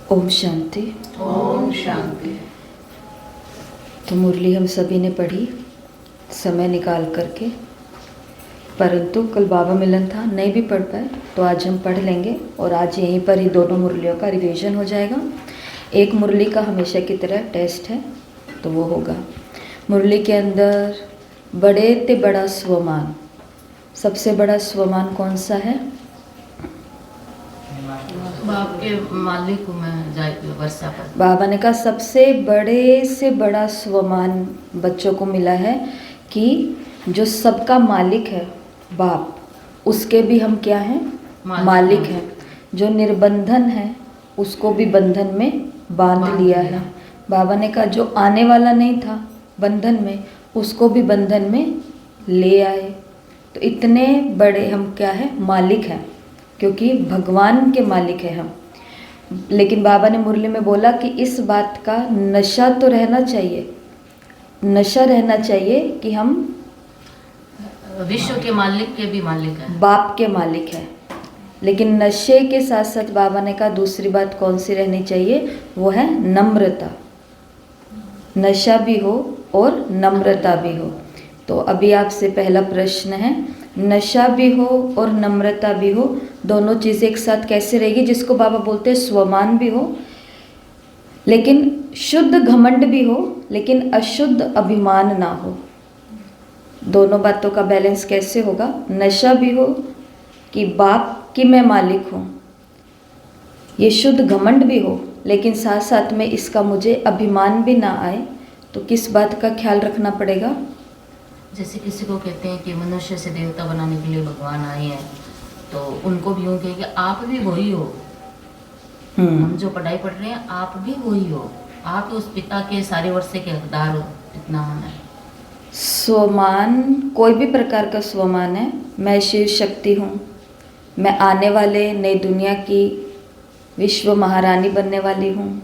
ओम शांति। ओम शांति। तो मुरली हम सभी ने पढ़ी समय निकाल करके, परंतु कल बाबा मिलन था, नहीं भी पढ़ पाए तो आज हम पढ़ लेंगे और आज यहीं पर ही दोनों मुरलियों का रिवीजन हो जाएगा। एक मुरली का हमेशा की तरह टेस्ट है तो वो होगा। मुरली के अंदर बड़े ते बड़ा स्वमान, सबसे बड़ा स्वमान कौन सा है? बाप के मालिक हूँ मैं वर्षा पर। बाबा ने कहा सबसे बड़े से बड़ा स्वमान बच्चों को मिला है कि जो सबका मालिक है बाप, उसके भी हम क्या हैं? मालिक हैं। जो निर्बंधन है उसको भी बंधन में बांध लिया है। बाबा ने कहा जो आने वाला नहीं था बंधन में, उसको भी बंधन में ले आए। तो इतने बड़े हम क्या है? मालिक हैं, क्योंकि भगवान के मालिक हैं हम। लेकिन बाबा ने मुरली में बोला कि इस बात का नशा तो रहना चाहिए, नशा रहना चाहिए कि हम विश्व के मालिक के भी मालिक है, बाप के मालिक हैं। लेकिन नशे के साथ साथ बाबा ने कहा दूसरी बात कौन सी रहनी चाहिए? वो है नम्रता। नशा भी हो और नम्रता भी हो। तो अभी आपसे पहला प्रश्न है, नशा भी हो और नम्रता भी हो, दोनों चीज़ें एक साथ कैसे रहेगी? जिसको बाबा बोलते हैं स्वमान भी हो लेकिन शुद्ध घमंड भी हो, लेकिन अशुद्ध अभिमान ना हो। दोनों बातों का बैलेंस कैसे होगा? नशा भी हो कि बाप की मैं मालिक हूँ, ये शुद्ध घमंड भी हो, लेकिन साथ साथ में इसका मुझे अभिमान भी ना आए। तो किस बात का ख्याल रखना पड़ेगा? जैसे किसी को कहते हैं कि मनुष्य से देवता बनाने के लिए भगवान आए हैं, तो उनको भी यूँ कहे कि आप भी वही हो। हम जो पढ़ाई पढ़ रहे हैं आप भी वही हो, आप उस पिता के सारे वर्षे के हकदार हो। इतना होना है। स्वमान कोई भी प्रकार का स्वमान है। मैं शिव शक्ति हूँ, मैं आने वाले नई दुनिया की विश्व महारानी बनने वाली हूँ,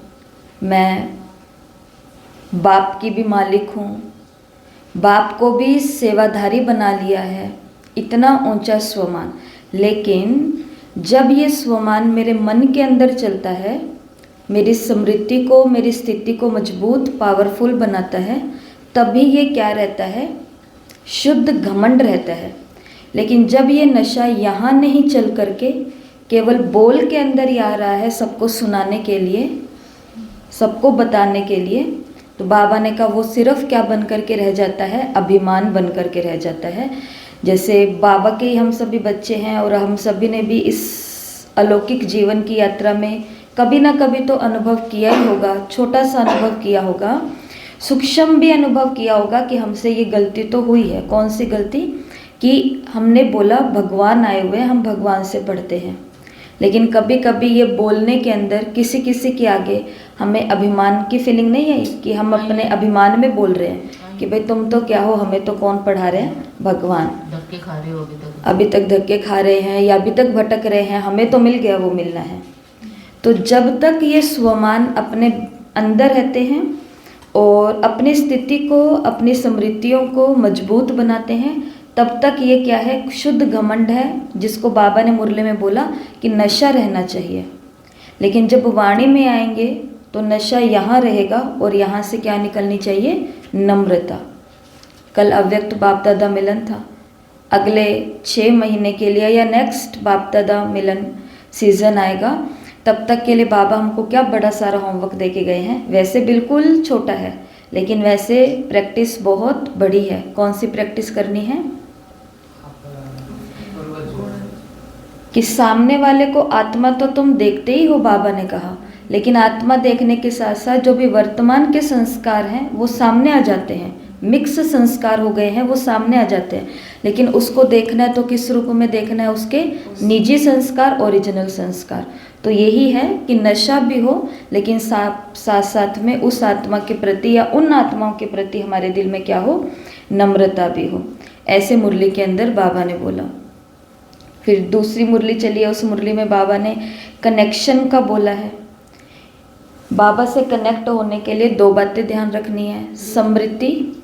मैं बाप की भी मालिक हूँ, बाप को भी सेवाधारी बना लिया है। इतना ऊंचा स्वमान। लेकिन जब ये स्वमान मेरे मन के अंदर चलता है, मेरी स्मृति को, मेरी स्थिति को मजबूत पावरफुल बनाता है, तभी ये क्या रहता है? शुद्ध घमंड रहता है। लेकिन जब ये नशा यहाँ नहीं चल करके केवल बोल के अंदर ही आ रहा है, सबको सुनाने के लिए, सबको बताने के लिए, तो बाबा ने कहा वो सिर्फ क्या बन करके रह जाता है? अभिमान बन करके रह जाता है। जैसे बाबा के ही हम सभी बच्चे हैं और हम सभी ने भी इस अलौकिक जीवन की यात्रा में कभी ना कभी तो अनुभव किया ही होगा, छोटा सा अनुभव किया होगा, सूक्ष्म भी अनुभव किया होगा कि हमसे ये गलती तो हुई है। कौन सी गलती? कि हमने बोला भगवान आए हुए, हम भगवान से पढ़ते हैं, लेकिन कभी कभी ये बोलने के अंदर किसी किसी के आगे हमें अभिमान की फीलिंग नहीं आई कि हम अपने अभिमान में बोल रहे हैं कि भाई तुम तो क्या हो, हमें तो कौन पढ़ा रहे हैं? भगवान। धक्के खा रहे हो अभी तक धक्के खा रहे हैं या अभी तक भटक रहे हैं, हमें तो मिल गया, वो मिलना है। तो जब तक ये स्वमान अपने अंदर रहते हैं और अपनी स्थिति को, अपनी स्मृतियों को मजबूत बनाते हैं, तब तक ये क्या है? शुद्ध घमंड है, जिसको बाबा ने मुरली में बोला कि नशा रहना चाहिए। लेकिन जब वाणी में आएंगे तो नशा यहाँ रहेगा और यहाँ से क्या निकलनी चाहिए? नम्रता। कल अव्यक्त बाप दादा मिलन था। अगले 6 महीने के लिए या नेक्स्ट बाप दादा मिलन सीजन आएगा, तब तक के लिए बाबा हमको क्या बड़ा सारा होमवर्क दे के गए हैं। वैसे बिल्कुल छोटा है, लेकिन वैसे प्रैक्टिस बहुत बड़ी है। कौन सी प्रैक्टिस करनी है? कि सामने वाले को आत्मा तो तुम देखते ही हो, बाबा ने कहा, लेकिन आत्मा देखने के साथ साथ जो भी वर्तमान के संस्कार हैं वो सामने आ जाते हैं। मिक्स संस्कार हो गए हैं, वो सामने आ जाते हैं। लेकिन उसको देखना है तो किस रूप में देखना है? उसके निजी संस्कार, ओरिजिनल संस्कार। तो यही है कि नशा भी हो, लेकिन साथ साथ में उस आत्मा के प्रति या उन आत्माओं के प्रति हमारे दिल में क्या हो? नम्रता भी हो। ऐसे मुरली के अंदर बाबा ने बोला। फिर दूसरी मुरली चली है, उस मुरली में बाबा ने कनेक्शन का बोला है। बाबा से कनेक्ट होने के लिए 2 बातें ध्यान रखनी है। स्मृति,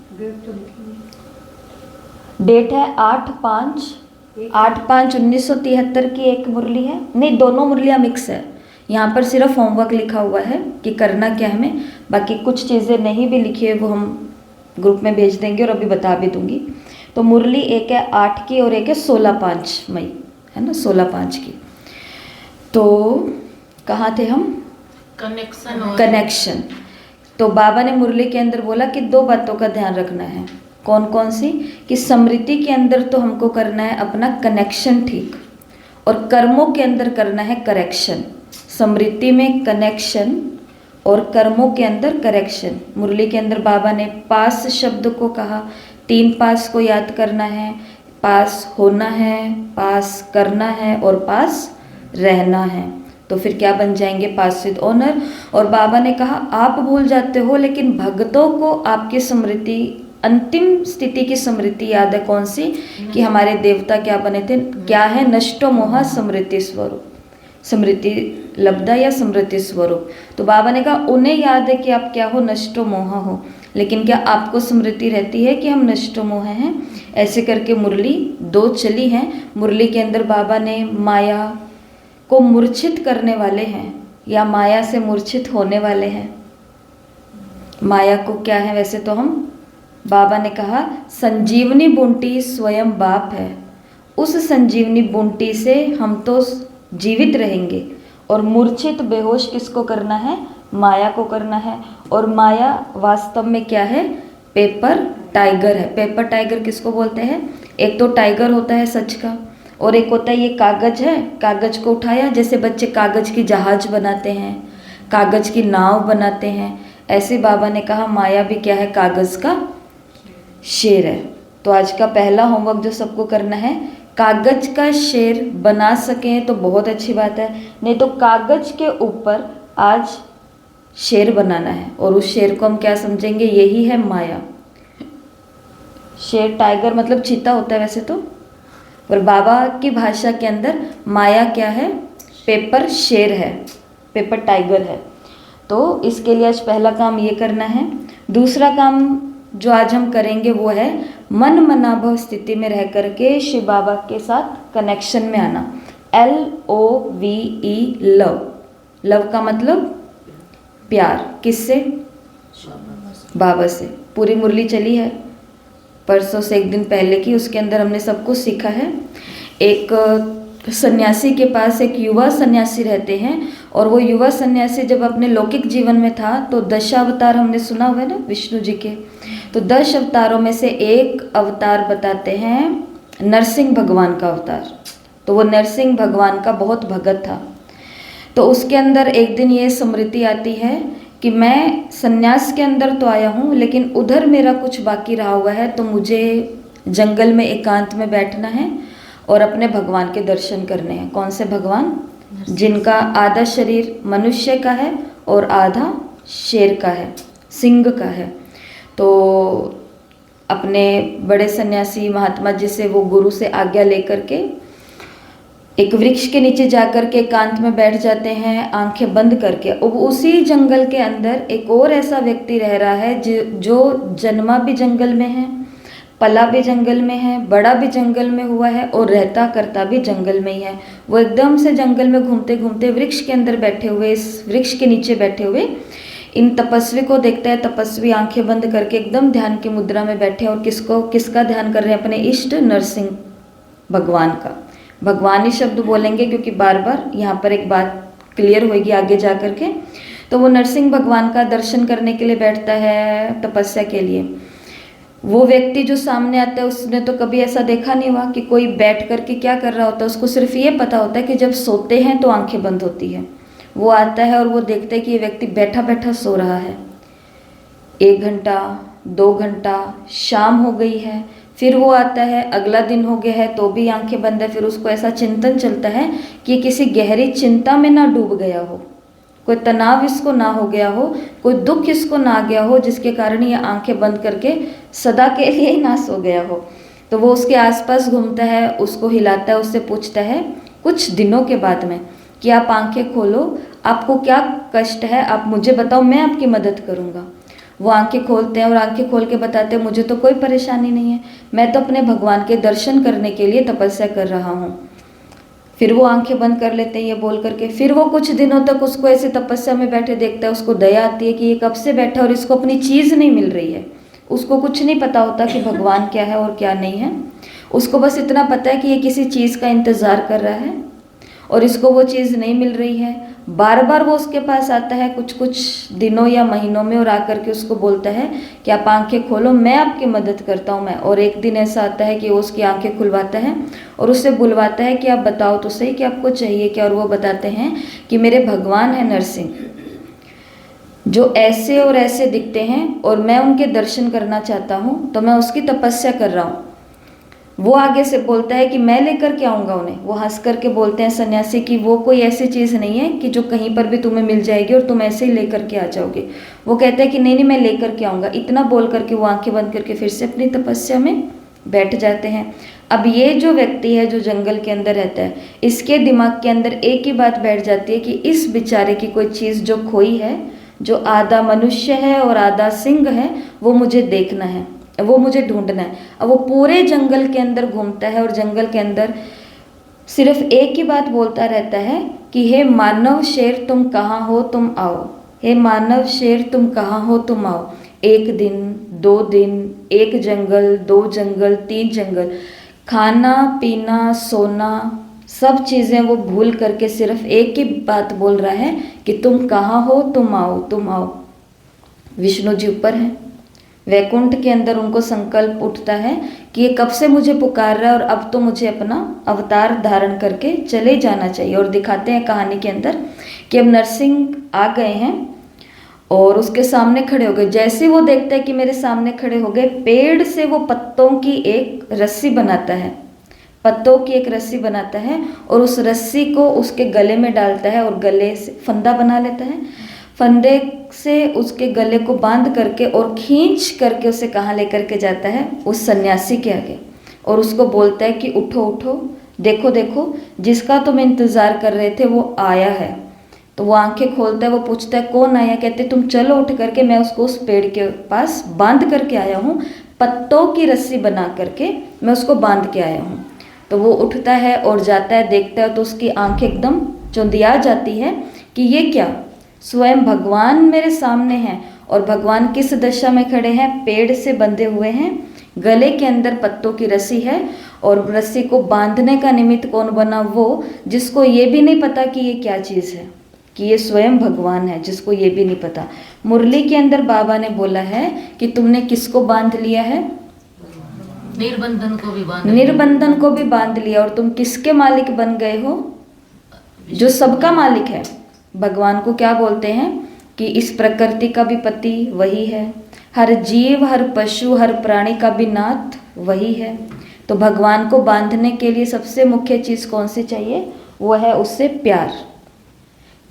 डेट है 8/5/1973 की एक मुरली है, नहीं दोनों मुरलियाँ मिक्स है, यहाँ पर सिर्फ होमवर्क लिखा हुआ है कि करना क्या है हमें, बाकी कुछ चीज़ें नहीं भी लिखी है वो हम ग्रुप में भेज देंगे और अभी बता भी दूंगी। तो मुरली एक है 8 की और एक है 16/5 मई, है ना, 16/5 की। तो कहाँ थे हम? कनेक्शन। तो बाबा ने मुरली के अंदर बोला कि 2 बातों का ध्यान रखना है। कौन कौन सी? कि स्मृति के अंदर तो हमको करना है अपना कनेक्शन ठीक, और कर्मों के अंदर करना है करेक्शन। स्मृति में कनेक्शन और कर्मों के अंदर करेक्शन। मुरली के अंदर बाबा ने पास शब्द को कहा, 3 पास को याद करना है, पास होना है, पास करना है और पास रहना है। तो फिर क्या बन जाएंगे? पास विद ऑनर। और बाबा ने कहा आप भूल जाते हो लेकिन भक्तों को आपकी स्मृति, अंतिम स्थिति की स्मृति याद है। कौन सी? कि हमारे देवता क्या बने थे, क्या है? नष्टो मोहा स्मृति स्वरूप, स्मृति लब्धा या स्मृति स्वरूप। तो बाबा ने कहा उन्हें याद है कि आप क्या हो, नष्टो मोहा हो, लेकिन क्या आपको स्मृति रहती है कि हम नष्टो मोह हैं? ऐसे करके मुरली 2 चली हैं। मुरली के अंदर बाबा ने माया को मूर्छित करने वाले हैं या माया से मूर्छित होने वाले हैं। माया को क्या है? वैसे तो हम, बाबा ने कहा संजीवनी बूंटी स्वयं बाप है, उस संजीवनी बूंटी से हम तो जीवित रहेंगे, और मूर्छित बेहोश किसको करना है? माया को करना है। और माया वास्तव में क्या है? पेपर टाइगर है। पेपर टाइगर किसको बोलते हैं? एक तो टाइगर होता है सच का, और एक होता है ये कागज है। कागज को उठाया, जैसे बच्चे कागज की जहाज बनाते हैं, कागज की नाव बनाते हैं, ऐसे बाबा ने कहा माया भी क्या है? कागज का शेर है। तो आज का पहला होमवर्क जो सबको करना है, कागज का शेर बना सकें तो बहुत अच्छी बात है, नहीं तो कागज के ऊपर आज शेर बनाना है, और उस शेर को हम क्या समझेंगे? यही है माया। शेर टाइगर मतलब चीता होता है वैसे तो, और बाबा की भाषा के अंदर माया क्या है? पेपर शेर है, पेपर टाइगर है। तो इसके लिए आज पहला काम ये करना है। दूसरा काम जो आज हम करेंगे वो है मन मनाभव स्थिति में रह करके शिव बाबा के साथ कनेक्शन में आना। LOVE love. लव का मतलब प्यार। किससे? बाबा से। पूरी मुरली चली है परसों से 1 दिन पहले की, उसके अंदर हमने सब कुछ सीखा है। एक सन्यासी के पास एक युवा सन्यासी रहते हैं, और वो युवा सन्यासी जब अपने लौकिक जीवन में था तो 10 अवतार हमने सुना हुआ है ना विष्णु जी के। तो 10 अवतारों में से एक अवतार बताते हैं नरसिंह भगवान का अवतार। तो वो नरसिंह भगवान का बहुत भगत था। तो उसके अंदर एक दिन ये स्मृति आती है कि मैं सन्यास के अंदर तो आया हूँ, लेकिन उधर मेरा कुछ बाकी रहा हुआ है, तो मुझे जंगल में एकांत में बैठना है और अपने भगवान के दर्शन करने हैं। कौन से भगवान? जिनका आधा शरीर मनुष्य का है और आधा शेर का है, सिंह का है। तो अपने बड़े सन्यासी महात्मा जी से, वो गुरु से आज्ञा लेकर के एक वृक्ष के नीचे जाकर के एकांत में बैठ जाते हैं, आंखें बंद करके। अब उसी जंगल के अंदर एक और ऐसा व्यक्ति रह रहा है जो जन्मा भी जंगल में है, पला भी जंगल में है, बड़ा भी जंगल में हुआ है और रहता करता भी जंगल में ही है। वो एकदम से जंगल में घूमते घूमते वृक्ष के अंदर बैठे हुए, इस वृक्ष के नीचे बैठे हुए इन तपस्वी को देखता है। तपस्वी आंखें बंद करके एकदम ध्यान की मुद्रा में बैठे, और किसका ध्यान कर रहे हैं? अपने इष्ट नरसिंह भगवान का। भगवानी शब्द बोलेंगे क्योंकि बार बार यहाँ पर एक बात क्लियर होगी आगे जा कर के। तो वो नरसिंह भगवान का दर्शन करने के लिए बैठता है, तपस्या के लिए। वो व्यक्ति जो सामने आता है उसने तो कभी ऐसा देखा नहीं हुआ कि कोई बैठ करके क्या कर रहा होता है। उसको सिर्फ ये पता होता है कि जब सोते हैं तो आंखें बंद होती है। वो आता है और वो देखता है कि ये व्यक्ति बैठा बैठा सो रहा है। 1 घंटा, 2 घंटा, शाम हो गई है, फिर वो आता है, अगला दिन हो गया है तो भी आंखें बंद है। फिर उसको ऐसा चिंतन चलता है कि किसी गहरी चिंता में ना डूब गया हो, कोई तनाव इसको ना हो गया हो, कोई दुख इसको ना आ गया हो, जिसके कारण ये आंखें बंद करके सदा के लिए ही ना सो गया हो। तो वो उसके आसपास घूमता है, उसको हिलाता है, उससे पूछता है कुछ दिनों के बाद में कि आप आंखें खोलो, आपको क्या कष्ट है, आप मुझे बताओ, मैं आपकी मदद करूँगा। वो आंखें खोलते हैं और आंखें खोल के बताते हैं मुझे तो कोई परेशानी नहीं है, मैं तो अपने भगवान के दर्शन करने के लिए तपस्या कर रहा हूँ। फिर वो आंखें बंद कर लेते हैं ये बोल करके। फिर वो कुछ दिनों तक उसको ऐसे तपस्या में बैठे देखता है, उसको दया आती है कि ये कब से बैठा और इसको अपनी चीज़ नहीं मिल रही है। उसको कुछ नहीं पता होता कि भगवान क्या है और क्या नहीं है। उसको बस इतना पता है कि ये किसी चीज़ का इंतज़ार कर रहा है और इसको वो चीज़ नहीं मिल रही है। बार बार वो उसके पास आता है कुछ कुछ दिनों या महीनों में और आकर के उसको बोलता है कि आप आंखें खोलो, मैं आपकी मदद करता हूँ मैं। और एक दिन ऐसा आता है कि वो उसकी आंखें खुलवाता है और उससे बुलवाता है कि आप बताओ तो सही कि आपको चाहिए क्या। और वो बताते हैं कि मेरे भगवान है नरसिंह, जो ऐसे और ऐसे दिखते हैं और मैं उनके दर्शन करना चाहता हूँ, तो मैं उसकी तपस्या कर रहा हूँ। वो आगे से बोलता है कि मैं लेकर के आऊँगा उन्हें। वो हंस करके बोलते हैं सन्यासी कि वो कोई ऐसी चीज़ नहीं है कि जो कहीं पर भी तुम्हें मिल जाएगी और तुम ऐसे ही लेकर के आ जाओगे। वो कहते हैं कि नहीं नहीं, मैं लेकर के आऊँगा। इतना बोल करके वो आंखें बंद करके फिर से अपनी तपस्या में बैठ जाते हैं। अब ये जो व्यक्ति है जो जंगल के अंदर रहता है, इसके दिमाग के अंदर एक ही बात बैठ जाती है कि इस बेचारे की कोई चीज़ जो खोई है, जो आधा मनुष्य है और आधा सिंह है, वो मुझे देखना है, वो मुझे ढूंढना है। अब वो पूरे जंगल के अंदर घूमता है और जंगल के अंदर सिर्फ एक ही बात बोलता रहता है कि हे मानव शेर तुम कहाँ हो, तुम आओ। हे मानव शेर तुम कहाँ हो, तुम आओ। 1 दिन 2 दिन, 1 जंगल 2 जंगल 3 जंगल, खाना पीना सोना सब चीज़ें वो भूल करके सिर्फ एक ही बात बोल रहा है कि तुम कहाँ हो, तुम आओ, तुम आओ। विष्णु जी ऊपर हैं, वैकुंठ के अंदर उनको संकल्प उठता है कि ये कब से मुझे पुकार रहा है और अब तो मुझे अपना अवतार धारण करके चले जाना चाहिए। और दिखाते हैं कहानी के अंदर कि अब नरसिंह आ गए हैं और उसके सामने खड़े हो गए। जैसे वो देखता है कि मेरे सामने खड़े हो गए, पेड़ से वो पत्तों की एक रस्सी बनाता है, पत्तों की एक रस्सी बनाता है और उस रस्सी को उसके गले में डालता है और गले से फंदा बना लेता है। फंदे से उसके गले को बांध करके और खींच करके उसे कहाँ लेकर के जाता है, उस सन्यासी के आगे, और उसको बोलता है कि उठो उठो, देखो देखो, जिसका तुम इंतज़ार कर रहे थे वो आया है। तो वो आंखें खोलता है, वो पूछता है कौन आया। कहते तुम चलो उठ करके, मैं उसको उस पेड़ के पास बांध करके आया हूँ, पत्तों की रस्सी बना करके मैं उसको बांध के आया हूँ। तो वो उठता है और जाता है, देखता है तो उसकी आंखें एकदम चौंधिया जाती है कि ये क्या, स्वयं भगवान मेरे सामने हैं। और भगवान किस दशा में खड़े हैं, पेड़ से बंधे हुए हैं, गले के अंदर पत्तों की रस्सी है। और रस्सी को बांधने का निमित्त कौन बना, वो जिसको ये भी नहीं पता कि ये क्या चीज़ है, कि ये स्वयं भगवान है, जिसको ये भी नहीं पता। मुरली के अंदर बाबा ने बोला है कि तुमने किसको बांध लिया है, निर्बंधन को भी बांध निर्बंधन को भी बांध लिया। और तुम किसके मालिक बन गए हो, जो सबका मालिक है। भगवान को क्या बोलते हैं कि इस प्रकृति का भी पति वही है, हर जीव हर पशु हर प्राणी का भी नाथ वही है। तो भगवान को बांधने के लिए सबसे मुख्य चीज़ कौन सी चाहिए, वो है उससे प्यार,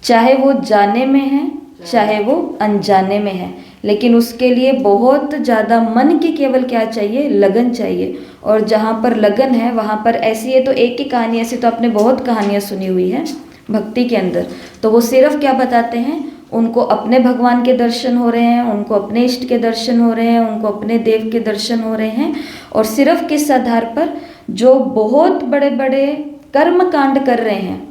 चाहे वो जाने में है चाहे वो अनजाने में है। लेकिन उसके लिए बहुत ज़्यादा मन की केवल क्या चाहिए, लगन चाहिए। और जहाँ पर लगन है वहाँ पर ऐसी है, तो एक ही कहानी, ऐसी तो आपने बहुत कहानियाँ सुनी हुई है भक्ति के अंदर। तो वो सिर्फ क्या बताते हैं, उनको अपने भगवान के दर्शन हो रहे हैं, उनको अपने इष्ट के दर्शन हो रहे हैं, उनको अपने देव के दर्शन हो रहे हैं। और सिर्फ किस आधार पर, जो बहुत बड़े बड़े कर्म कांड कर रहे हैं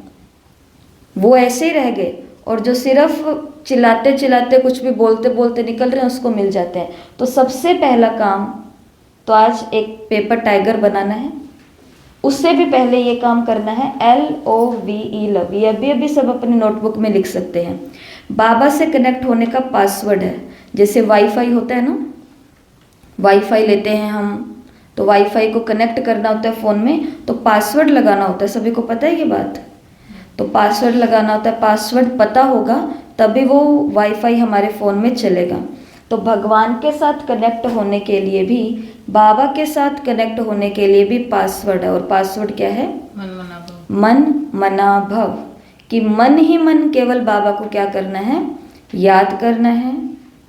वो ऐसे ही रह गए, और जो सिर्फ चिल्लाते चिल्लाते कुछ भी बोलते बोलते निकल रहे हैं उसको मिल जाते हैं। तो सबसे पहला काम तो आज एक पेपर टाइगर बनाना है, उससे भी पहले ये काम करना है LOVE लव। ये अभी अभी सब अपने नोटबुक में लिख सकते हैं। बाबा से कनेक्ट होने का पासवर्ड है, जैसे वाईफाई होता है ना, वाईफाई लेते हैं हम, तो वाईफाई को कनेक्ट करना होता है फ़ोन में, तो पासवर्ड लगाना होता है, सभी को पता है ये बात। तो पासवर्ड लगाना होता है, पासवर्ड पता होगा तभी वो वाईफाई हमारे फ़ोन में चलेगा। तो भगवान के साथ कनेक्ट होने के लिए भी, बाबा के साथ कनेक्ट होने के लिए भी पासवर्ड है। और पासवर्ड क्या है, मन मना भव, कि मन ही मन केवल बाबा को क्या करना है, याद करना है,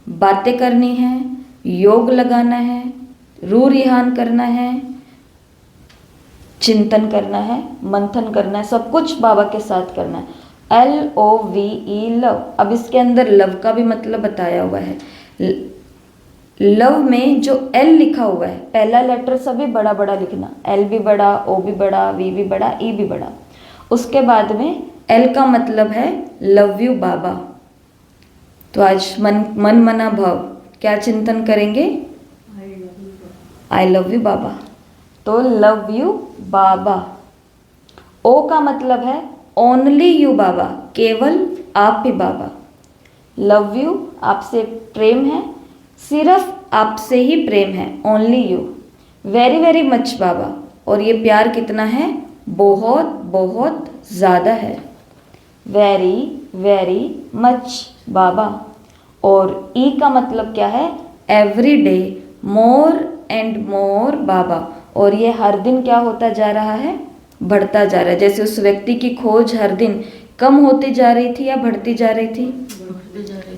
बातें करनी है, योग लगाना है, रूह रिहान करना है, चिंतन करना है, मंथन करना है, सब कुछ बाबा के साथ करना है। LOVE love. अब इसके अंदर लव का भी मतलब बताया हुआ है। लव में जो L लिखा हुआ है, पहला लेटर सभी बड़ा बड़ा लिखना, L भी बड़ा, O भी बड़ा, V भी बड़ा, E भी बड़ा। उसके बाद में एल का मतलब है लव यू बाबा। तो आज मन मना भाव क्या चिंतन करेंगे? आई लव यू बाबा। तो लव यू बाबा। ओ का मतलब है ओनली यू बाबा, केवल आप ही बाबा। लव यू आपसे प्रेम है, सिर्फ आपसे ही प्रेम है, only you. Very very much baba, और ये प्यार कितना है? बहुत बहुत ज़्यादा है। Very very much baba. और ई का मतलब क्या है? Every day, more and more baba. और ये हर दिन क्या होता जा रहा है? बढ़ता जा रहा है। जैसे उस व्यक्ति की खोज हर दिन कम होती जा रही थी या बढ़ती जा रही थी?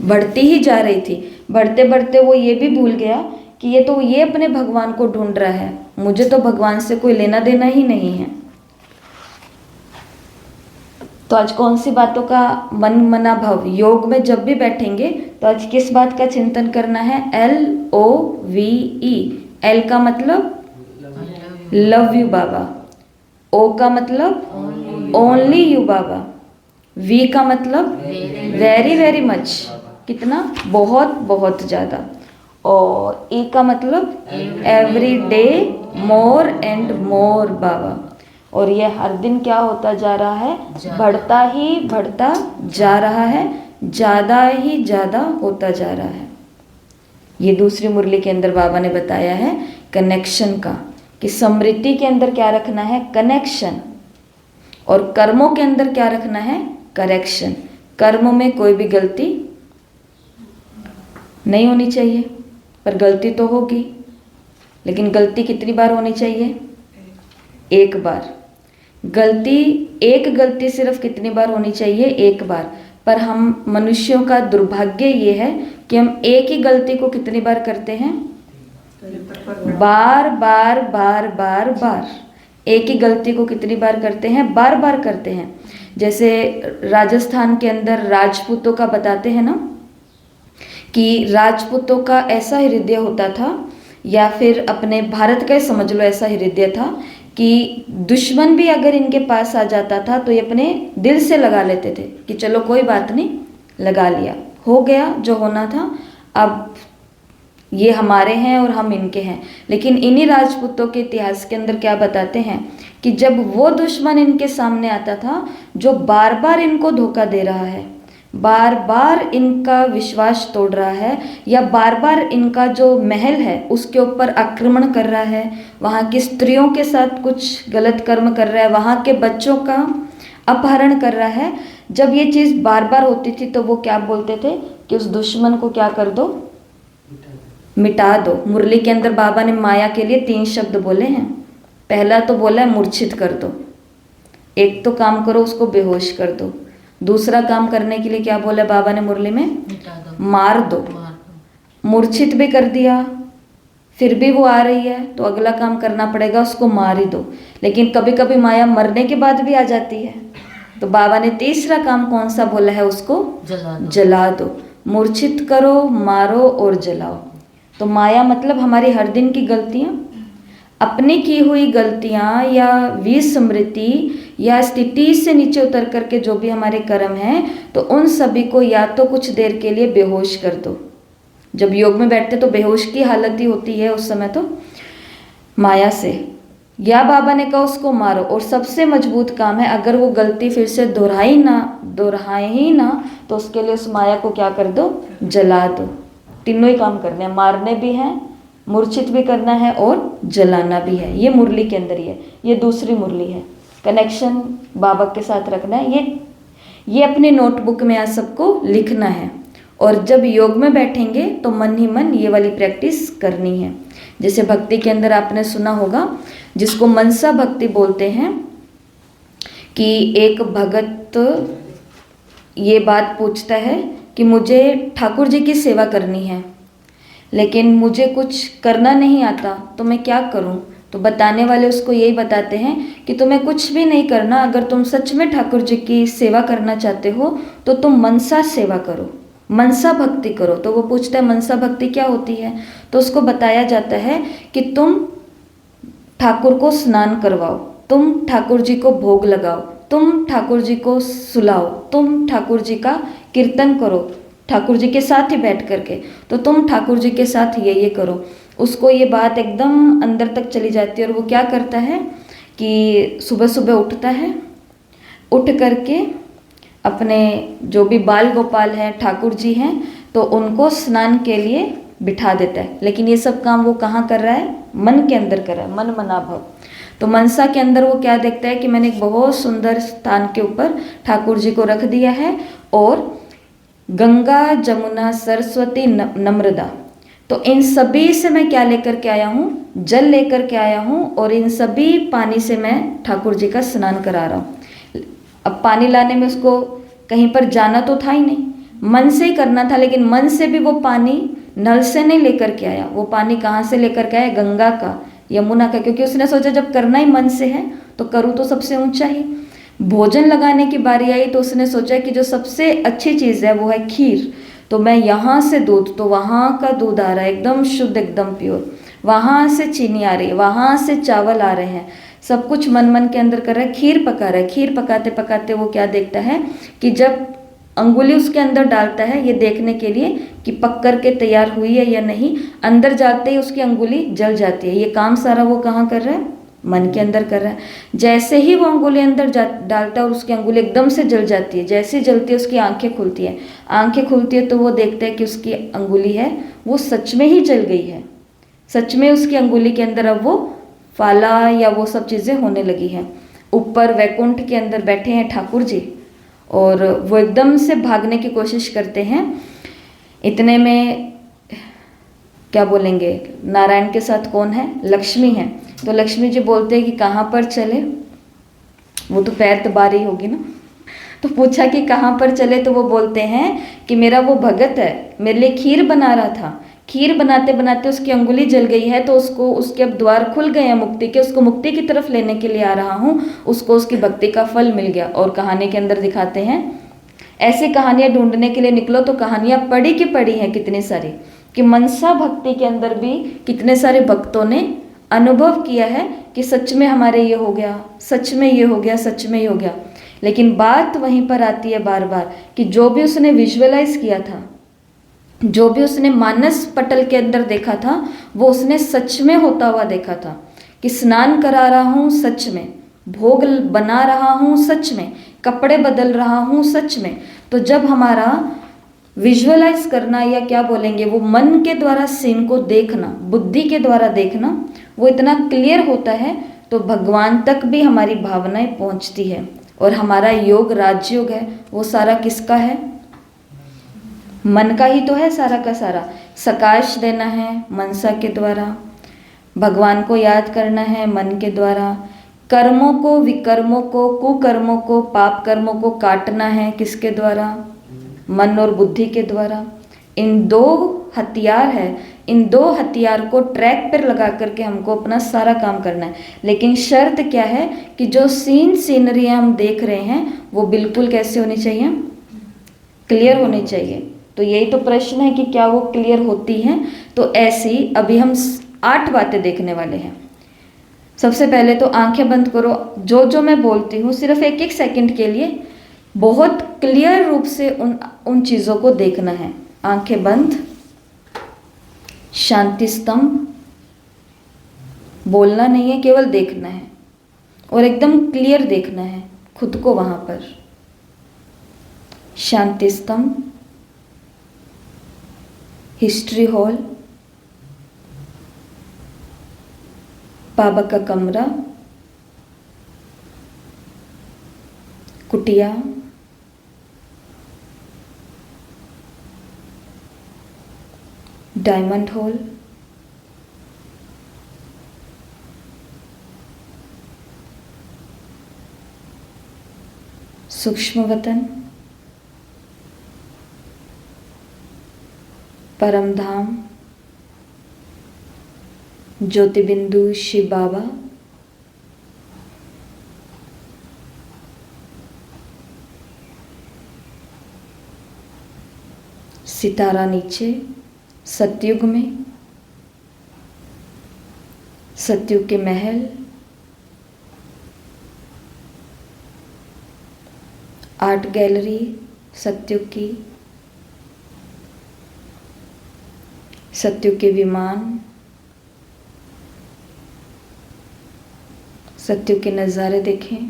बढ़ती ही जा रही थी। बढ़ते बढ़ते वो ये भी भूल गया कि ये अपने भगवान को ढूंढ रहा है, मुझे तो भगवान से कोई लेना देना ही नहीं है। तो आज कौन सी बातों का मन मना भाव? योग में जब भी बैठेंगे तो आज किस बात का चिंतन करना है? LOVE। एल का मतलब लव यू बाबा। ओ का मतलब ओनली यू बाबा। वी का मतलब वेरी वेरी मच, कितना? बहुत बहुत ज़्यादा। और ई का मतलब every day, more and more baba. और ये हर दिन क्या होता जा रहा है? बढ़ता ही बढ़ता जा रहा है, ज़्यादा ही ज़्यादा होता जा रहा है। ये दूसरी मुरली के अंदर बाबा ने बताया है कनेक्शन का, कि स्मृति के अंदर क्या रखना है? कनेक्शन। और कर्मों के अंदर क्या रखना है? करेक्शन। कर्म में कोई भी गलती नहीं होनी चाहिए, पर गलती तो होगी। लेकिन गलती कितनी बार होनी चाहिए? एक बार। एक गलती सिर्फ कितनी बार होनी चाहिए? एक बार। पर हम मनुष्यों का दुर्भाग्य ये है कि हम एक ही गलती को कितनी बार करते हैं? बार बार बार बार बार। एक ही गलती को कितनी बार करते हैं? बार बार करते हैं। जैसे राजस्थान के अंदर राजपूतों का बताते हैं ना, कि राजपूतों का ऐसा हृदय होता था, या फिर अपने भारत का समझ लो ऐसा हृदय था, कि दुश्मन भी अगर इनके पास आ जाता था तो ये अपने दिल से लगा लेते थे कि चलो कोई बात नहीं, लगा लिया, हो गया जो होना था, अब ये हमारे हैं और हम इनके हैं। लेकिन इन्हीं राजपूतों के इतिहास के अंदर क्या बताते हैं कि जब वो दुश्मन इनके सामने आता था जो बार बार इनको धोखा दे रहा है, बार बार इनका विश्वास तोड़ रहा है, या बार बार इनका जो महल है उसके ऊपर आक्रमण कर रहा है, वहाँ की स्त्रियों के साथ कुछ गलत कर्म कर रहा है, वहाँ के बच्चों का अपहरण कर रहा है, जब ये चीज़ बार बार होती थी तो वो क्या बोलते थे कि उस दुश्मन को क्या कर दो? मिटा दो। मुरली के अंदर बाबा ने माया के लिए 3 शब्द बोले हैं। पहला तो बोला है मूर्छित कर दो, एक तो काम करो उसको बेहोश कर दो। दूसरा काम करने के लिए क्या बोला बाबा ने मुरली में? मार दो। मूर्छित भी कर दिया, फिर भी वो आ रही है तो अगला काम करना पड़ेगा, उसको मार ही दो। लेकिन कभी कभी माया मरने के बाद भी आ जाती है, तो बाबा ने तीसरा काम कौन सा बोला है? उसको जला दो। मूर्छित करो, मारो और जलाओ। तो माया मतलब हमारी हर दिन की गलतियाँ, अपनी की हुई गलतियाँ या विस्मृति या स्थिति से नीचे उतर करके जो भी हमारे कर्म हैं, तो उन सभी को या तो कुछ देर के लिए बेहोश कर दो। जब योग में बैठते तो बेहोश की हालत ही होती है उस समय तो माया से, या बाबा ने कहा उसको मारो। और सबसे मजबूत काम है, अगर वो गलती फिर से दोहराए ही ना तो उसके लिए उस माया को क्या कर दो? जला दो। तीनों ही काम करने हैं, मारने भी हैं, मूर्छित भी करना है और जलाना भी है। ये मुरली के अंदर ही है। ये दूसरी मुरली है। कनेक्शन बाबा के साथ रखना है। ये अपनी नोटबुक में आज सबको लिखना है। और जब योग में बैठेंगे तो मन ही मन ये वाली प्रैक्टिस करनी है। जैसे भक्ति के अंदर आपने सुना होगा, जिसको मनसा भक्ति बोलते हैं, कि एक भगत ये बात पूछता है कि मुझे ठाकुर जी की सेवा करनी है, लेकिन मुझे कुछ करना नहीं आता, तो मैं क्या करूं? तो बताने वाले उसको यही बताते हैं कि तुम्हें कुछ भी नहीं करना, अगर तुम सच में ठाकुर जी की सेवा करना चाहते हो तो तुम मनसा सेवा करो, मनसा भक्ति करो। तो वो पूछता है मनसा भक्ति क्या होती है? तो उसको बताया जाता है कि तुम ठाकुर को स्नान करवाओ, तुम ठाकुर जी को भोग लगाओ, तुम ठाकुर जी को सुलाओ, तुम ठाकुर जी का कीर्तन करो, ठाकुर जी के साथ ही बैठ करके, तो तुम ठाकुर जी के साथ ये करो। उसको ये बात एकदम अंदर तक चली जाती है और वो क्या करता है कि सुबह सुबह उठता है, उठ करके अपने जो भी बाल गोपाल हैं, ठाकुर जी हैं, तो उनको स्नान के लिए बिठा देता है। लेकिन ये सब काम वो कहाँ कर रहा है? मन के अंदर कर रहा है, मन मना भाव। तो मनसा के अंदर वो क्या देखता है कि मैंने एक बहुत सुंदर स्थान के ऊपर ठाकुर जी को रख दिया है, और गंगा जमुना सरस्वती नम्रता, तो इन सभी से मैं क्या लेकर के आया हूँ? जल लेकर के आया हूँ, और इन सभी पानी से मैं ठाकुर जी का स्नान करा रहा हूँ। अब पानी लाने में उसको कहीं पर जाना तो था ही नहीं, मन से ही करना था, लेकिन मन से भी वो पानी नल से नहीं लेकर के आया। वो पानी कहाँ से लेकर के आया? गंगा का, यमुना का, क्योंकि उसने सोचा जब करना ही मन से है तो करूँ तो सबसे ऊंचा ही। भोजन लगाने की बारी आई तो उसने सोचा कि जो सबसे अच्छी चीज़ है वो है खीर, तो मैं यहाँ से दूध, तो वहाँ का दूध आ रहा है एकदम शुद्ध, एकदम प्योर, वहाँ से चीनी आ रही है, वहाँ से चावल आ रहे हैं, सब कुछ मन मन के अंदर कर रहा है, खीर पका रहा है। खीर पकाते पकाते वो क्या देखता है कि जब अंगुली उसके अंदर डालता है ये देखने के लिए कि पक कर के तैयार हुई है या नहीं, अंदर जाते ही उसकी अंगुली जल जाती है। ये काम सारा वो कहाँ कर रहा है? मन के अंदर कर रहा है। जैसे ही वो अंगुली अंदर डालता है और उसकी अंगुली एकदम से जल जाती है, जैसे ही जलती है उसकी आंखें खुलती है। आंखें खुलती है तो वो देखता है कि उसकी अंगुली है वो सच में ही जल गई है, सच में उसकी अंगुली के अंदर अब वो फाला या वो सब चीज़ें होने लगी हैं। ऊपर वैकुंठ के अंदर बैठे हैं ठाकुर जी, और वो एकदम से भागने की कोशिश करते हैं। इतने में क्या बोलेंगे, नारायण के साथ कौन है? लक्ष्मी है। तो लक्ष्मी जी बोलते हैं कि कहाँ पर चले? वो तो पैर दबा रही होगी ना, तो पूछा कि कहाँ पर चले? तो वो बोलते हैं कि मेरा वो भगत है, मेरे लिए खीर बना रहा था, खीर बनाते बनाते उसकी अंगुली जल गई है, तो उसको, उसके अब द्वार खुल गए हैं मुक्ति के, उसको मुक्ति की तरफ लेने के लिए आ रहा हूँ, उसको उसकी भक्ति का फल मिल गया। और कहानी के अंदर दिखाते हैं, ऐसी कहानियाँ ढूंढने के लिए निकलो तो कहानियाँ पढ़ी की पढ़ी हैं कितनी सारी, कि मनसा भक्ति के अंदर भी कितने सारे भक्तों ने अनुभव किया है कि सच में हमारे ये हो गया, सच में ये हो गया, सच में ये हो गया। लेकिन बात वहीं पर आती है बार बार कि जो भी उसने विजुअलाइज किया था, जो भी उसने मानस पटल के अंदर देखा था, वो उसने सच में होता हुआ देखा था। कि स्नान करा रहा हूँ सच में, भोग बना रहा हूँ सच में, कपड़े बदल रहा हूँ सच में। तो जब हमारा विजुअलाइज करना, या क्या बोलेंगे, वो मन के द्वारा सीन को देखना, बुद्धि के द्वारा देखना, वो इतना क्लियर होता है, तो भगवान तक भी हमारी भावनाएं पहुंचती है। और हमारा योग, राजयोग है, वो सारा किसका है? मन का ही तो है सारा का सारा। सकाश देना है मनसा के द्वारा, भगवान को याद करना है मन के द्वारा, कर्मों को, विकर्मों को, कुकर्मों को, पाप कर्मों को काटना है किसके द्वारा? मन और बुद्धि के द्वारा। इन दो हथियार है, इन दो हथियार को ट्रैक पर लगा करके हमको अपना सारा काम करना है। लेकिन शर्त क्या है कि जो सीनरी हम देख रहे हैं वो बिल्कुल कैसे होनी चाहिए? क्लियर होनी चाहिए। तो यही तो प्रश्न है कि क्या वो क्लियर होती हैं? तो ऐसी अभी हम 8 बातें देखने वाले हैं। सबसे पहले तो आंखें बंद करो, जो जो मैं बोलती हूँ सिर्फ 1-1 सेकंड के लिए बहुत क्लियर रूप से उन चीज़ों को देखना है। आंखें बंद, शांति स्तंभ, बोलना नहीं है, केवल देखना है और एकदम क्लियर देखना है खुद को वहाँ पर। शांति स्तंभ, हिस्ट्री हॉल, बाबा का कमरा, कुटिया, डायमंड हॉल, सूक्ष्म वतन, परमधाम, ज्योतिबिंदु शिव बाबा, सितारा नीचे, सतयुग में, सतयुग के महल, आर्ट गैलरी सत्युग की, सत्युग के विमान, सत्युग के नज़ारे देखें।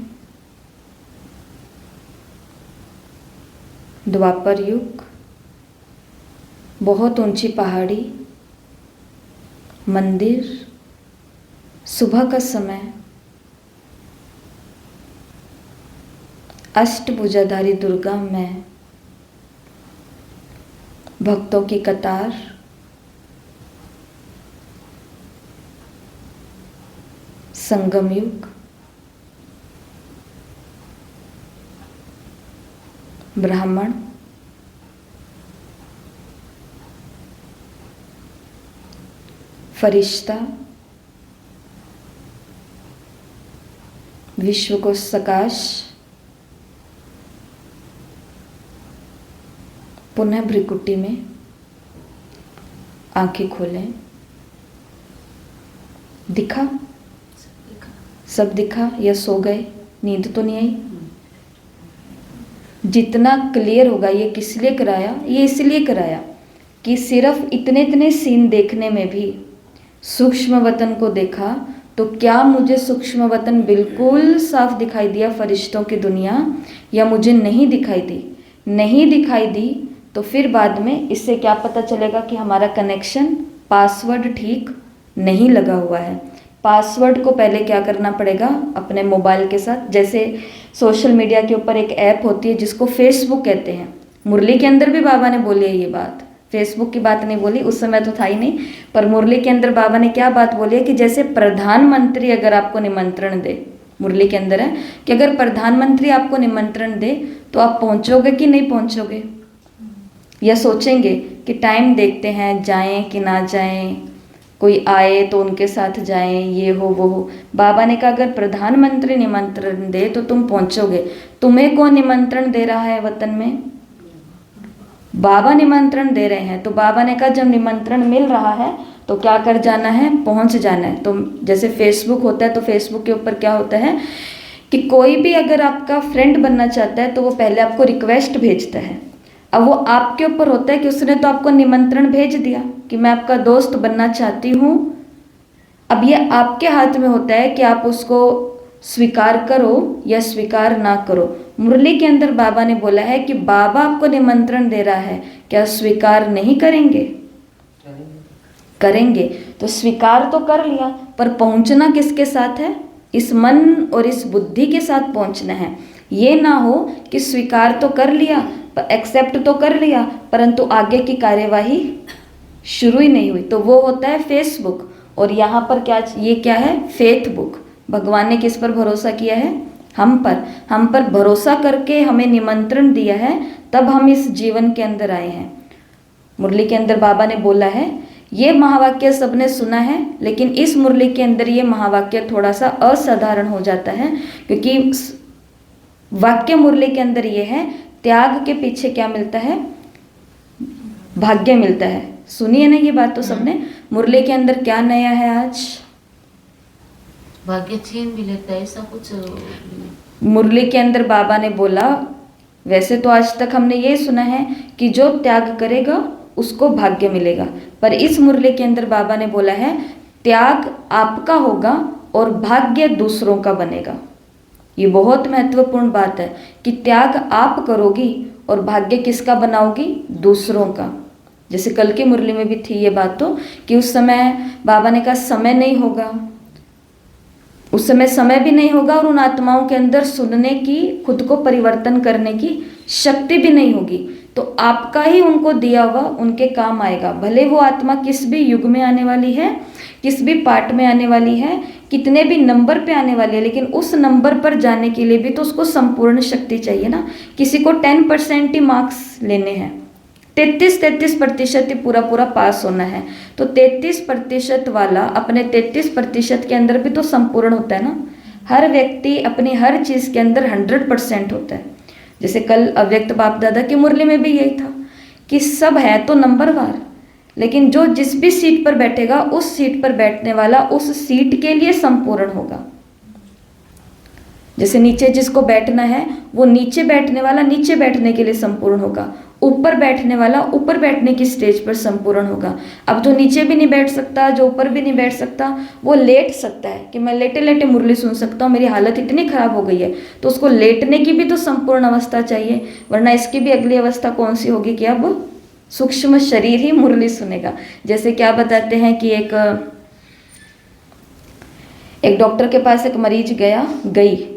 द्वापर युग, बहुत ऊंची पहाड़ी, मंदिर, सुबह का समय, अष्टभुजाधारी दुर्गा में भक्तों की कतार, संगम युग, ब्राह्मण, फरिश्ता, विश्व को सकाश, पुनः भ्रिकुटी में आंखें खोलें। दिखा? सब दिखा या सो गए? नींद तो नहीं आई? जितना क्लियर होगा ये किस लिए कराया? ये इसलिए कराया कि सिर्फ इतने इतने सीन देखने में भी सूक्ष्म वतन को देखा तो क्या मुझे सूक्ष्म वतन बिल्कुल साफ दिखाई दिया, फरिश्तों की दुनिया, या मुझे नहीं दिखाई दी? नहीं दिखाई दी तो फिर बाद में इससे क्या पता चलेगा कि हमारा कनेक्शन, पासवर्ड ठीक नहीं लगा हुआ है। पासवर्ड को पहले क्या करना पड़ेगा अपने मोबाइल के साथ, जैसे सोशल मीडिया के ऊपर एक ऐप होती है जिसको फेसबुक कहते हैं। मुरली के अंदर भी बाबा ने बोली है ये बात, फेसबुक की बात नहीं बोली, उस समय तो था ही नहीं, पर मुरली के अंदर बाबा ने क्या बात बोली है कि जैसे प्रधानमंत्री अगर आपको निमंत्रण दे, मुरली के अंदर है कि अगर प्रधानमंत्री आपको निमंत्रण दे तो आप पहुंचोगे कि नहीं पहुंचोगे, या सोचेंगे कि टाइम देखते हैं जाएं कि ना जाएं, कोई आए तो उनके साथ जाएं, ये हो वो हो। बाबा ने कहा अगर प्रधानमंत्री निमंत्रण दे तो तुम पहुंचोगे। तुम्हें कौन निमंत्रण दे रहा है वतन में? बाबा निमंत्रण दे रहे हैं। तो बाबा ने कहा जब निमंत्रण मिल रहा है तो क्या कर जाना है? पहुंच जाना है। तो जैसे फेसबुक होता है तो फेसबुक के ऊपर क्या होता है कि कोई भी अगर आपका फ्रेंड बनना चाहता है तो वो पहले आपको रिक्वेस्ट भेजता है। अब वो आपके ऊपर होता है कि उसने तो आपको निमंत्रण भेज दिया कि मैं आपका दोस्त बनना चाहती हूँ। अब ये आपके हाथ में होता है कि आप उसको स्वीकार करो या स्वीकार ना करो। मुरली के अंदर बाबा ने बोला है कि बाबा आपको निमंत्रण दे रहा है, क्या स्वीकार नहीं करेंगे? करेंगे। तो स्वीकार तो कर लिया, पर पहुंचना किसके साथ है? इस मन और इस बुद्धि के साथ पहुंचना है। ये ना हो कि स्वीकार तो कर लिया, एक्सेप्ट तो कर लिया, परंतु आगे की कार्यवाही शुरू ही नहीं हुई। तो वो होता है फेसबुक। और यहाँ पर क्या, ये क्या है? Faith book. भगवान ने किस पर भरोसा किया है? हम पर। हम पर भरोसा करके हमें निमंत्रण दिया है, तब हम इस जीवन के अंदर आए हैं। मुरली के अंदर बाबा ने बोला है, ये महावाक्य सबने सुना है, लेकिन इस मुरली के अंदर ये महावाक्य थोड़ा सा असाधारण हो जाता है, क्योंकि वाक्य मुरली के अंदर ये है, त्याग के पीछे क्या मिलता है? भाग्य मिलता है। सुनिए ना ये बात तो सबने। मुरली के अंदर क्या नया है आज? भाग्य छीन भी लेता है, ऐसा कुछ। मुरली के अंदर बाबा ने बोला, वैसे तो आज तक हमने ये सुना है कि जो त्याग करेगा उसको भाग्य मिलेगा, पर इस मुरली के अंदर बाबा ने बोला है त्याग आपका होगा और भाग्य दूसरों का बनेगा। ये बहुत महत्वपूर्ण बात है कि त्याग आप करोगी और भाग्य किसका बनाओगी? दूसरों का। जैसे कल की मुरली में भी थी ये बात तो, कि उस समय बाबा ने कहा समय नहीं होगा, उस समय समय भी नहीं होगा और उन आत्माओं के अंदर सुनने की, खुद को परिवर्तन करने की शक्ति भी नहीं होगी। तो आपका ही उनको दिया हुआ उनके काम आएगा, भले वो आत्मा किस भी युग में आने वाली है, किस भी पार्ट में आने वाली है, कितने भी नंबर पे आने वाली है, लेकिन उस नंबर पर जाने के लिए भी तो उसको संपूर्ण शक्ति चाहिए ना। किसी को 10% ही मार्क्स लेने हैं, 33% ही पूरा पूरा पास होना है, तो 33% वाला अपने 33% के अंदर भी तो संपूर्ण होता है ना। हर व्यक्ति अपनी हर चीज़ के अंदर 100% होता है। जैसे कल अव्यक्त बाप दादा की मुरली में भी यही था कि सब है तो नंबरवार, लेकिन जो जिस भी सीट पर बैठेगा उस सीट पर बैठने वाला उस सीट के लिए संपूर्ण होगा। जैसे नीचे जिसको बैठना है वो नीचे बैठने वाला नीचे बैठने के लिए संपूर्ण होगा, ऊपर बैठने वाला ऊपर बैठने की स्टेज पर संपूर्ण होगा। अब जो नीचे भी नहीं बैठ सकता, जो ऊपर भी नहीं बैठ सकता, वो लेट सकता है कि मैं लेटे लेटे मुरली सुन सकता हूँ, मेरी हालत इतनी खराब हो गई है, तो उसको लेटने की भी तो संपूर्ण अवस्था चाहिए, वरना इसकी भी अगली अवस्था कौन सी होगी कि अब सूक्ष्म शरीर ही मुरली सुनेगा। जैसे क्या बताते हैं कि एक डॉक्टर के पास एक मरीज गई